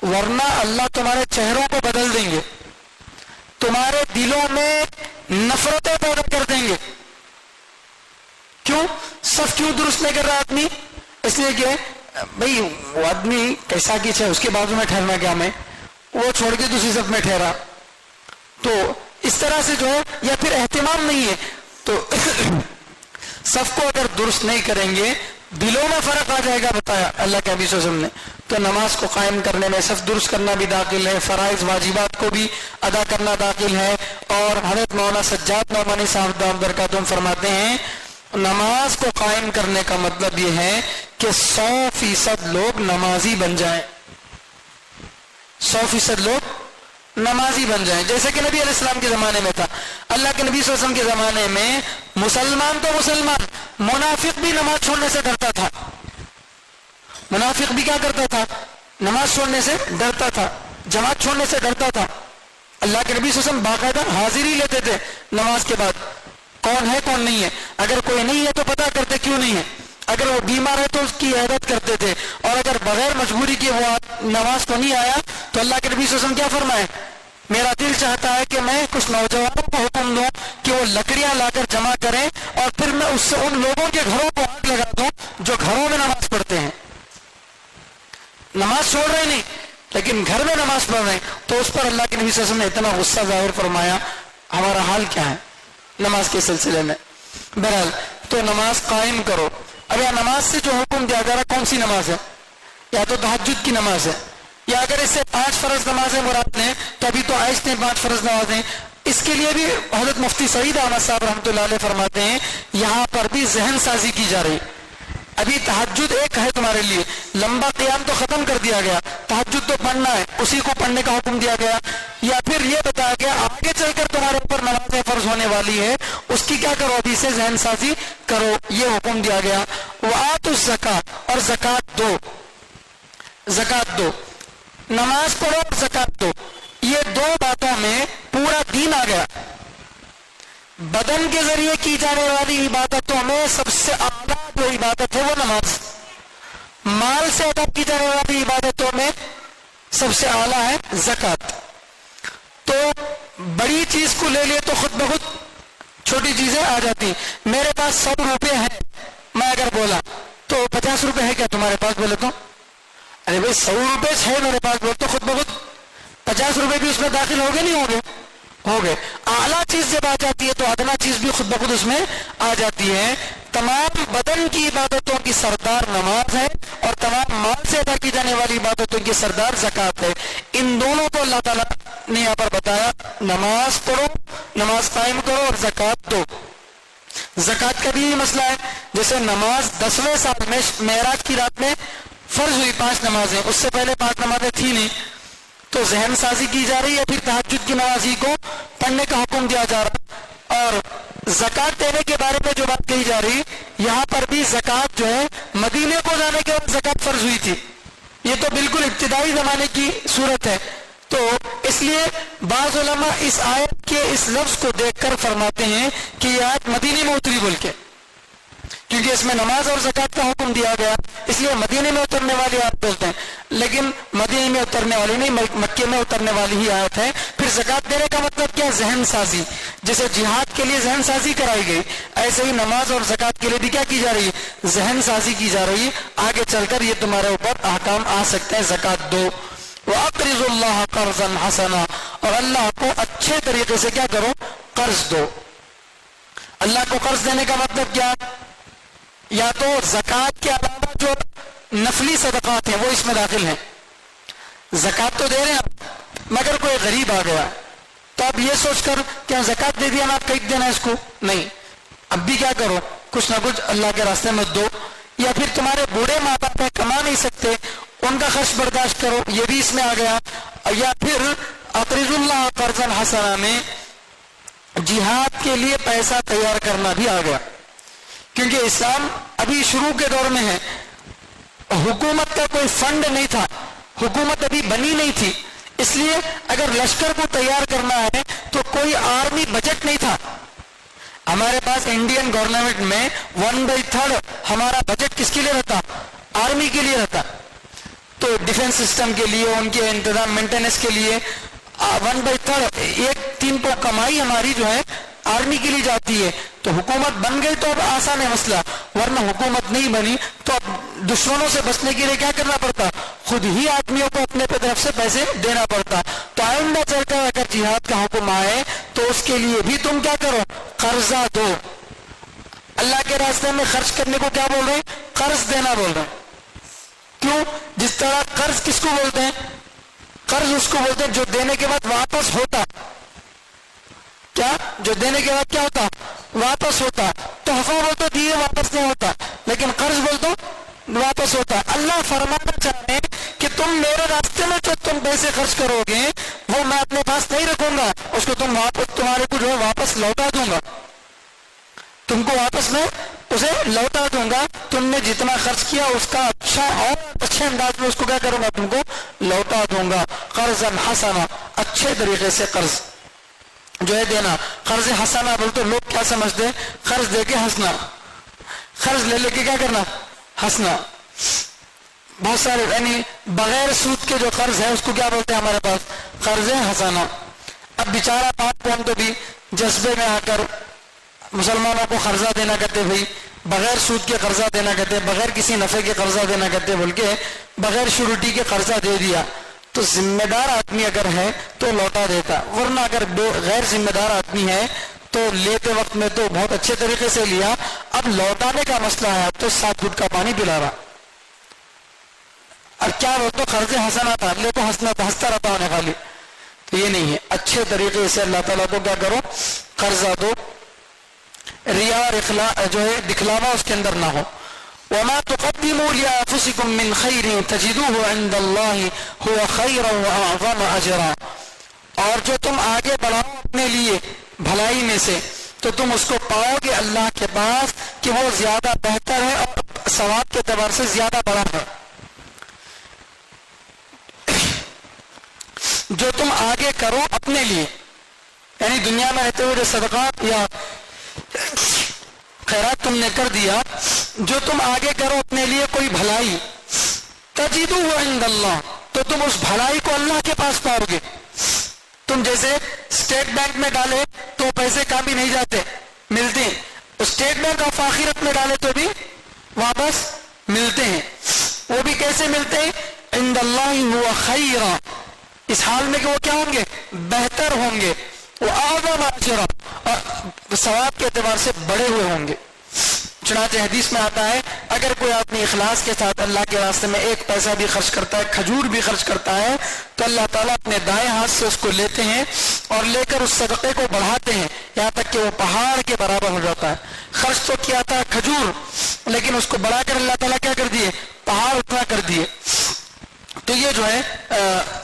ورنہ اللہ تمہارے چہروں کو بدل دیں گے, تمہارے دلوں میں نفرتیں پیدا کر دیں گے. کیوں؟ صف کیوں درست نہیں کر رہا آدمی؟ اس لیے کہ بھئی وہ آدمی کیسا کچھ ہے, اس کے بازو میں ٹھہرنا کیا, میں وہ چھوڑ کے دوسری صف میں ٹھہرا. تو اس طرح سے جو ہے, یا پھر اہتمام نہیں ہے. تو صف کو اگر درست نہیں کریں گے دلوں میں فرق آ جائے گا, بتایا اللہ کے نبی صلی اللہ علیہ وسلم نے. تو نماز کو قائم کرنے میں صف درست کرنا بھی داخل ہے, فرائض واجبات کو بھی ادا کرنا داخل ہے. اور حضرت مولانا سجاد نعمانی صاحب دام برکاتہم فرماتے ہیں نماز کو قائم کرنے کا مطلب یہ ہے کہ 100% لوگ نمازی بن جائیں, 100% لوگ نمازی بن جائیں, جیسے کہ نبی علیہ السلام کے زمانے میں تھا. اللہ کے نبی صلی اللہ علیہ وسلم کے زمانے میں مسلمان تو مسلمان, منافق بھی نماز چھوڑنے سے ڈرتا تھا. منافق بھی کیا کرتا تھا, نماز چھوڑنے سے ڈرتا تھا, جماعت چھوڑنے سے ڈرتا تھا. اللہ کے نبی صلی اللہ علیہ وسلم باقاعدہ حاضری لیتے تھے نماز کے بعد, کون ہے کون نہیں ہے. اگر کوئی نہیں ہے تو پتہ کرتے کیوں نہیں ہے, اگر وہ بیمار ہے تو اس کی عیادت کرتے تھے, اور اگر بغیر مجبوری کے وہ نماز کو نہیں آیا تو اللہ کے نبی صلی اللہ علیہ وسلم کیا فرمائے, میرا دل چاہتا ہے کہ میں کچھ نوجوانوں کو حکم دوں کہ وہ لکڑیاں لا کر جمع کریں, اور پھر میں اس سے ان لوگوں کے گھروں کو آگ لگا دوں جو گھروں میں نماز پڑھتے ہیں, نماز چھوڑ رہے نہیں لیکن گھر میں نماز پڑھ رہے ہیں. تو اس پر اللہ کے نبی صلی اللہ علیہ وسلم نے اتنا غصہ ظاہر فرمایا, ہمارا حال کیا ہے نماز کے سلسلے میں. بہرحال تو نماز قائم کرو. اب یہ نماز سے جو حکم دیا جا رہا کون سی نماز ہے, یا تو تہجد کی نماز ہے, یا اگر اس سے 5 فرض نمازیں مراد ہیں تو ابھی تو آئس نے 5 فرض نمازیں. اس کے لیے بھی حضرت مفتی سعید احمد صاحب رحمۃ اللہ علیہ فرماتے ہیں یہاں پر بھی ذہن سازی کی جا رہی. ابھی تہجد ایک ہے تمہارے لیے, لمبا قیام تو ختم کر دیا گیا, تہجد تو پڑھنا ہے, اسی کو پڑھنے کا حکم دیا گیا. یا پھر یہ بتایا گیا آگے چل کر تمہارے اوپر نماز فرض ہونے والی ہے, اس کی کیا کرو, ابھی سے ذہن سازی کرو, یہ حکم دیا گیا. وآتوا الزکاۃ, اور زکات دو, زکات دو, نماز پڑھو اور زکات دو. بدن کے ذریعے کی جانے والی عبادتوں میں سب سے اعلیٰ جو عبادت ہے وہ نماز. مال سے ادا کی جانے والی عبادتوں میں سب سے اعلیٰ ہے زکوٰۃ. تو بڑی چیز کو لے لیے تو خود بخود چھوٹی چیزیں آ جاتی. میرے پاس 100 روپے ہیں، میں اگر بولا تو 50 روپے ہے کیا تمہارے پاس؟ بولے تو ارے بھائی 100 روپے ہے میرے پاس، بول تو خود بخود 50 روپے بھی اس میں داخل ہو گئے نہیں ہو گئے؟ ہو گئے. اعلیٰ چیز جب آ جاتی ہے تو ادنا چیز بھی خود بخود اس میں آ جاتی ہے. تمام بدن کی عبادتوں کی سردار نماز ہے اور تمام مال سے ادا کی جانے والی عبادتوں کی سردار زکوٰۃ ہے. ان دونوں کو اللہ تعالیٰ نے یہاں پر بتایا، نماز پڑھو، نماز قائم کرو اور زکوٰۃ دو. زکوٰۃ کا بھی یہ مسئلہ ہے، جیسے نماز 10ویں سال میں معراج کی رات میں فرض ہوئی 5 نمازیں، اس سے پہلے 5 نمازیں تھی نہیں، تو ذہن سازی کی جا رہی ہے، پھر تہجد کی نماز ہی کو پڑھنے کا حکم دیا جا رہا. اور زکوٰۃ دینے کے بارے میں جو بات کہی جا رہی، یہاں پر بھی زکوٰۃ جو ہے مدینے کو جانے کے بعد زکوٰۃ فرض ہوئی تھی. یہ تو بالکل ابتدائی زمانے کی صورت ہے. تو اس لیے بعض علماء اس آیت کے اس لفظ کو دیکھ کر فرماتے ہیں کہ یہ آیت مدینے میں اتری بول کے، کیونکہ اس میں نماز اور زکوٰۃ کا حکم دیا گیا، اس لیے مدینے میں اترنے والی آیت بولتے ہیں. لیکن مدینے میں اترنے والی نہیں، مکے میں اترنے والی ہی آیت ہے. پھر زکوٰۃ دینے کا مطلب کیا؟ ذہن سازی. جیسے جہاد کے لیے ذہن سازی کرائی گئی، ایسے ہی نماز اور زکوٰۃ کے لیے بھی کیا کی جا رہی ہے؟ ذہن سازی کی جا رہی ہے. آگے چل کر یہ تمہارے اوپر احکام آ سکتے ہیں. زکوٰۃ دو. وَأَقْرِضُوا اللَّهَ قَرْضًا حَسَنًا، اور اللہ کو اچھے طریقے سے کیا کرو؟ قرض دو. اللہ کو قرض دینے کا مطلب کیا؟ یا تو زکوٰۃ کے علاوہ جو نفلی صدقات ہیں وہ اس میں داخل ہیں. زکوٰۃ تو دے رہے ہیں مگر کوئی غریب آ گیا تو اب یہ سوچ کر کہ زکوٰۃ دے دیا نا آپ کہیں دینا اس کو نہیں، اب بھی کیا کرو؟ کچھ نہ کچھ اللہ کے راستے میں دو. یا پھر تمہارے بوڑھے ماں باپ ہیں، کما نہیں سکتے، ان کا خرچ برداشت کرو، یہ بھی اس میں آ گیا. یا پھر اقرضوا اللہ قرضا حسنا میں جہاد کے لیے پیسہ تیار کرنا بھی آ گیا، کیونکہ اسلام ابھی شروع کے دور میں ہے. حکومت کا کوئی فنڈ نہیں تھا، حکومت ابھی بنی نہیں تھی، اس لیے اگر لشکر کو تیار کرنا ہے تو کوئی آرمی بجٹ نہیں تھا. ہمارے پاس انڈین گورنمنٹ میں 1/3 ہمارا بجٹ کس کے لیے رہتا؟ آرمی کے لیے رہتا. تو ڈیفنس سسٹم کے لیے، ان کے انتظام مینٹیننس کے لیے 1/3 1/3 کمائی ہماری جو ہے آرمی کے لیے جاتی ہے. تو حکومت بن گئی تو اب آسان ہے مسئلہ، ورنہ حکومت نہیں بنی تو اب دشمنوں سے بچنے کے لیے کیا کرنا پڑتا؟ خود ہی آدمیوں کو اپنے طرف سے پیسے دینا پڑتا. تو آئندہ چل کر اگر جہاد کا حکم آئے تو اس کے لیے بھی تم کیا کرو؟ قرضہ دو. اللہ کے راستے میں خرچ کرنے کو کیا بول رہے ہیں؟ قرض دینا بول رہے ہیں. کیوں؟ جس طرح قرض کس کو بولتے ہیں؟ قرض اس کو بولتے ہیں جو دینے کے بعد واپس ہوتا. کیا؟ جو دینے کے بعد کیا ہوتا؟ واپس ہوتا. تحفہ بولتے دیے واپس نہیں ہوتا، لیکن قرض بولتے واپس ہوتا. اللہ فرمانا چاہتے ہیں کہ تم میرے راستے میں جو تم پیسے خرچ کرو گے وہ میں اپنے پاس نہیں رکھوں گا، اس کو تم واپس تمہارے کو جو ہے واپس لوٹا دوں گا. تم کو واپس میں اسے لوٹا دوں گا. تم نے جتنا خرچ کیا اس کا اچھا اور اچھے انداز میں اس کو کیا کروں گا؟ تم کو لوٹا دوں گا. قرضا حسنا، اچھے طریقے سے قرض جو ہے دینا. قرض حسنا بولتے لوگ کیا سمجھتے ہیں؟ قرض دے کے ہنسنا، قرض لے کے کیا کرنا؟ ہنسنا. بہت سارے یعنی بغیر سود کے جو قرض ہے اس کو کیا بولتے ہیں ہمارے پاس؟ قرض حسنا. اب بیچارہ باپ کون تو بھی جذبے میں آ کر مسلمانوں کو قرضہ دینا کہتے، بھائی بغیر سود کے قرضہ دینا کہتے، بغیر کسی نفع کے قرضہ دینا کہتے بول کے بغیر شورٹی کے قرضہ دے دیا. تو ذمہ دار آدمی اگر ہے تو لوٹا دیتا، ورنہ اگر غیر ذمہ دار آدمی ہے تو لیتے وقت میں تو بہت اچھے طریقے سے لیا، اب لوٹانے کا مسئلہ ہے تو 7 گھٹ کا پانی پلا رہا. اب کیا وہ تو قرض حسنا تھا، لے تو ہنسنا تھا، ہنستا رہتا ہونے خالی. تو یہ نہیں ہے. اچھے طریقے سے اللہ تعالیٰ کو کیا کرو؟ قرضہ دو. ریا اور جو ہے دکھلاوا اس کے اندر نہ ہو. وما تقدموا لأنفسكم من خير تجدوه عند الله هو خيرا وأعظم أجرا، اور جو تم آگے بڑھاؤ اپنے لیے بھلائی میں سے تو تم اس کو پاؤ گے اللہ کے پاس کہ وہ زیادہ بہتر ہے اور ثواب کے اعتبار سے زیادہ بڑا ہے. جو تم آگے کرو اپنے لیے، یعنی دنیا میں رہتے ہوئے جو صدقات یا خیرات تم نے کر دیا، جو تم آگے کرو اپنے لیے کوئی بھلائی، تجدوہ عند اللہ، تو تم اس بھلائی کو اللہ کے پاس پاؤ گے۔ تم جیسے اسٹیٹ بینک میں ڈالے تو پیسے کام بھی نہیں جاتے، ملتے ہیں، اسٹیٹ بینک آف آخرت میں ڈالے تو بھی واپس ملتے ہیں۔ وہ بھی کیسے ملتے ہیں؟ عند اللہ ہوا خیرا، اس حال میں کہ وہ کیا ہوں گے؟ بہتر ہوں گے، وہ اعظم اجرا، اور ثواب کے اعتبار سے بڑے ہوئے ہوں گے۔ چنانچہ حدیث میں آتا ہے اگر کوئی آدمی اخلاص کے ساتھ اللہ کے راستے میں ایک پیسہ بھی خرچ کرتا ہے، کھجور بھی خرچ کرتا ہے، تو اللہ تعالیٰ اپنے دائیں ہاتھ سے اس کو لیتے ہیں اور لے کر اس صدقے کو بڑھاتے ہیں یہاں تک کہ وہ پہاڑ کے برابر ہو جاتا ہے۔ خرچ تو کیا تھا کھجور، لیکن اس کو بڑھا کر اللہ تعالیٰ کیا کر دیے؟ پہاڑ اتنا کر دیے۔ تو یہ جو ہے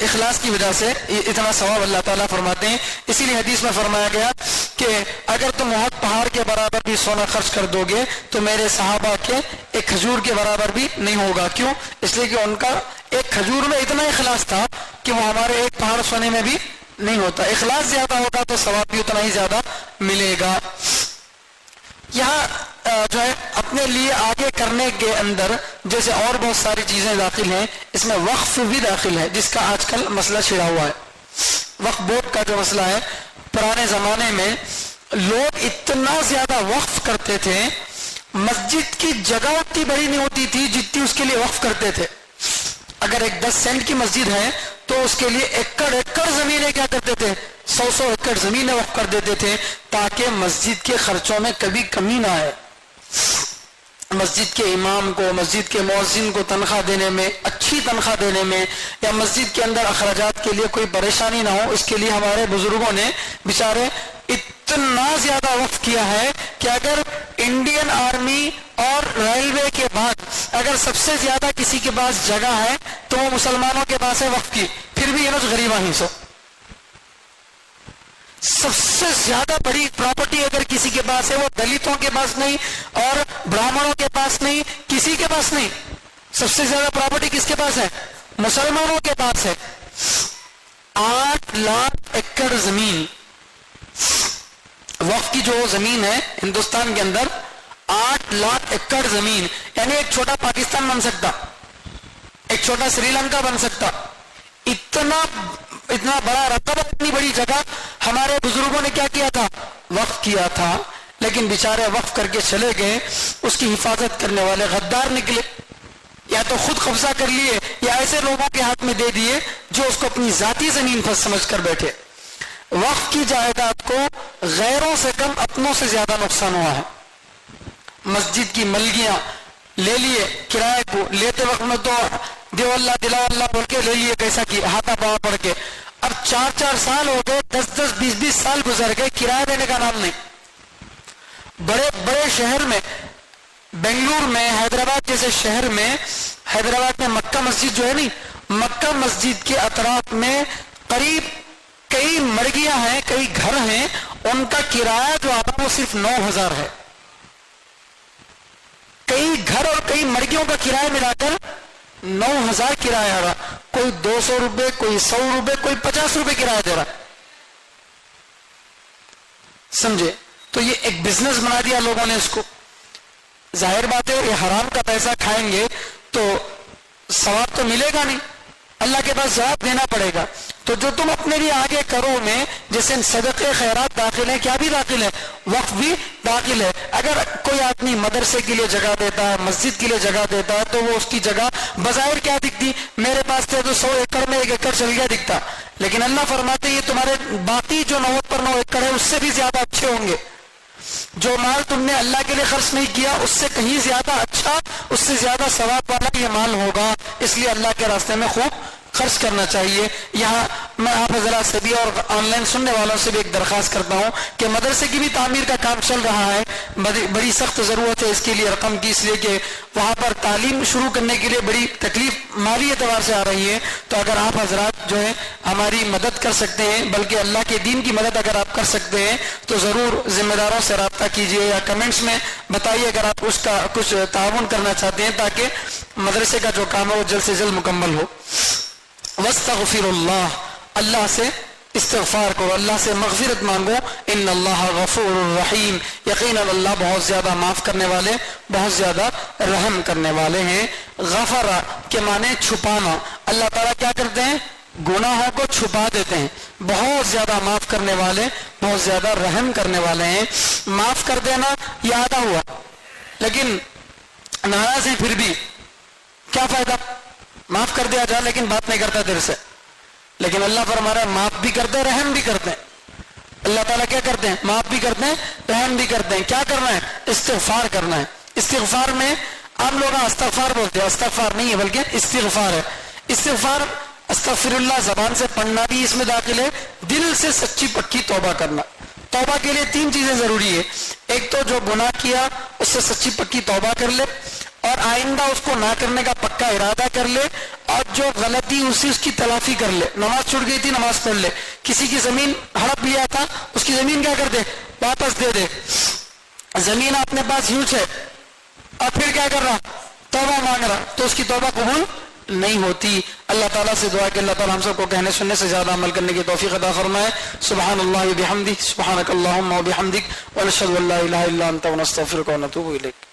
اخلاص کی وجہ سے اتنا ثواب اللہ تعالیٰ فرماتے ہیں۔ اسی لیے حدیث میں فرمایا گیا کہ اگر تم احد پہاڑ کے برابر بھی سونا خرچ کر دو گے تو میرے صحابہ کے ایک کھجور کے برابر بھی نہیں ہوگا۔ کیوں؟ اس لیے کہ ان کا ایک کھجور میں اتنا اخلاص تھا کہ وہ ہمارے ایک پہاڑ سونے میں بھی نہیں ہوتا۔ اخلاص زیادہ ہوگا تو ثواب بھی اتنا ہی زیادہ ملے گا۔ یہاں جو ہے اپنے لیے آگے کرنے کے اندر جیسے اور بہت ساری چیزیں داخل ہیں، اس میں وقف بھی داخل ہے، جس کا آج کل مسئلہ چھڑا ہوا ہے۔ وقف بورڈ کا جو مسئلہ ہے، پرانے زمانے میں لوگ اتنا زیادہ وقف کرتے تھے، مسجد کی جگہ اتنی بڑی نہیں ہوتی تھی جتنی اس کے لیے وقف کرتے تھے۔ اگر ایک 10 سینٹ کی مسجد ہے تو اس کے لیے ایکڑ زمینیں کیا کرتے تھے؟ 100 ایکڑ زمینیں وقف کر دیتے تھے تاکہ مسجد کے خرچوں میں کبھی کمی نہ آئے۔ مسجد کے امام کو، مسجد کے مؤذن کو تنخواہ دینے میں، اچھی تنخواہ دینے میں، یا مسجد کے اندر اخراجات کے لیے کوئی پریشانی نہ ہو، اس کے لیے ہمارے بزرگوں نے بیچارے اتنا زیادہ وقف کیا ہے کہ اگر انڈین آرمی اور ریلوے کے بعد اگر سب سے زیادہ کسی کے پاس جگہ ہے تو وہ مسلمانوں کے پاس ہے وقف کی، پھر بھی یہ غریباں ہی سو۔ سب سے زیادہ بڑی پراپرٹی اگر کسی کے پاس ہے وہ دلتوں کے پاس نہیں اور برہمنوں کے پاس نہیں، کسی کے پاس نہیں۔ سب سے زیادہ پراپرٹی کس کے پاس ہے؟ مسلمانوں کے پاس ہے۔ 8 لاکھ ایکڑ زمین وقف کی جو زمین ہے ہندوستان کے اندر، 8 لاکھ ایکڑ زمین، یعنی ایک چھوٹا پاکستان بن سکتا، ایک چھوٹا سری لنکا بن سکتا۔ اتنا بڑا رقبہ، اتنی بڑی جگہ ہمارے بزرگوں نے کیا کیا تھا؟ وقف کیا تھا۔ لیکن بیچارے وقف کر کے چلے گئے، اس کی حفاظت کرنے والے غدار نکلے، یا تو خود قبضہ کر لیے یا ایسے لوگوں کے ہاتھ میں دے دیے جو اس کو اپنی ذاتی زمین پر سمجھ کر بیٹھے۔ وقف کی جائیداد کو غیروں سے کم اپنوں سے زیادہ نقصان ہوا ہے۔ مسجد کی ملکیاں لے لیے کرائے کو، لیتے وقت میں تو دیو اللہ دلا اللہ بول کے لے لیے، کیسا کی ہاتھا پاؤں پڑھ کے۔ اب 4 سال ہو گئے، 10 20 سال گزر گئے، کرایہ دینے کا نام نہیں۔ بڑے بڑے شہر میں، بنگلور میں، حیدرآباد جیسے شہر میں، حیدرآباد میں مکہ مسجد جو ہے نہیں، مکہ مسجد کے اطراف میں قریب کئی مرگیاں ہیں، کئی گھر ہیں، ان کا کرایہ جو آتا وہ صرف 9000 ہے۔ کئی گھر اور کئی مرگیوں کا کرایہ ملا کر 9000 کرایہ آ رہا۔ کوئی 200 روپے، کوئی 100 روپے، کوئی 50 روپے کرایہ دے رہا، سمجھے؟ تو یہ ایک بزنس بنا دیا لوگوں نے اس کو۔ ظاہر بات ہے یہ حرام کا پیسہ کھائیں گے تو ثواب تو ملے گا نہیں، اللہ کے پاس جواب دینا پڑے گا۔ تو جو تم اپنے لیے آگے کرو میں، جیسے صدقے خیرات داخل ہے، کیا بھی داخل ہے؟ وقف بھی داخل ہے۔ اگر کوئی آدمی مدرسے کے لیے جگہ دیتا ہے، مسجد کے لیے جگہ دیتا ہے، تو وہ اس کی جگہ بظاہر کیا دکھتی؟ میرے پاس تھے تو 100 ایکڑ میں 1 ایکڑ چل گیا دکھتا، لیکن اللہ فرماتے یہ تمہارے باقی جو 90 پر 9 ایکڑ ہے اس سے بھی زیادہ اچھے ہوں گے۔ جو مال تم نے اللہ کے لیے خرچ نہیں کیا اس سے کہیں زیادہ اچھا، اس سے زیادہ ثواب والا یہ مال ہوگا۔ اس لیے اللہ کے راستے میں خوب خرچ کرنا چاہیے۔ یہاں میں آپ حضرات سے بھی اور آن لائن سننے والوں سے بھی ایک درخواست کرتا ہوں کہ مدرسے کی بھی تعمیر کا کام چل رہا ہے، بڑی سخت ضرورت ہے اس کے لیے رقم کی، اس لیے کہ وہاں پر تعلیم شروع کرنے کے لیے بڑی تکلیف مالی اعتبار سے آ رہی ہے۔ تو اگر آپ حضرات جو ہے ہماری مدد کر سکتے ہیں، بلکہ اللہ کے دین کی مدد اگر آپ کر سکتے ہیں تو ضرور ذمہ داروں سے رابطہ کیجیے یا کمنٹس میں بتائیے اگر آپ اس کا کچھ تعاون کرنا چاہتے ہیں تاکہ مدرسے کا جو کام ہے وہ جلد سے جلد مکمل ہو۔ واستغفر اللہ، اللہ سے استغفار کرو, اللہ سے مغفرت مانگو. ان اللہ غفور الرحیم, یقیناً اللہ بہت زیادہ معاف کرنے والے, بہت زیادہ رحم کرنے والے ہیں. غفر کے معنی چھپانا, اللہ تعالیٰ کیا کرتے ہیں, گناہوں کو چھپا دیتے ہیں. بہت زیادہ معاف کرنے والے, بہت زیادہ رحم کرنے والے ہیں. معاف کر دینا یہ آدھا ہوا, لیکن ناراض ہیں پھر بھی کیا فائدہ, معاف کر دیا جائے لیکن بات نہیں کرتا دل سے. لیکن اللہ فرما رہا ہے معاف بھی کرتے ہیں رحم بھی کرتے ہیں. اللہ تعالیٰ کیا کرتے ہیں, معاف بھی کرتے ہیں رحم بھی کرتے ہیں. کیا کرنا ہے, استغفار کرنا ہے. استغفار میں آپ لوگ استغفار بولتے ہیں, استغفار نہیں ہے بلکہ استغفار ہے. استغفار استغفر اللہ زبان سے پڑھنا بھی اس میں داخل ہے, دل سے سچی پکی توبہ کرنا. توبہ کے لیے 3 چیزیں ضروری ہے. ایک تو جو گناہ کیا اس سے سچی پکی توبہ کر لے, اور آئندہ اس کو نہ کرنے کا پکا ارادہ کر لے, اور جو غلطی اس کی تلافی کر لے. نماز چھوٹ گئی تھی, نماز پڑھ لے. کسی کی زمین ہڑپ لیا تھا, اس کی زمین کیا کر دے, واپس دے دے. زمین اپنے پاس یوز ہے اور پھر کیا کر رہا, توبہ مانگ رہا, تو اس کی توبہ قبول نہیں ہوتی. اللہ تعالیٰ سے دعا کہ اللہ تعالیٰ ہم سب کو کہنے سننے سے زیادہ عمل کرنے کی توفیق عطا فرمائے. سبحان اللہ و بحمدہ, سبحانک اللہم و بحمدک, ونشہد ان لا الہ الا انت ونستغفرک ونتوب الیک.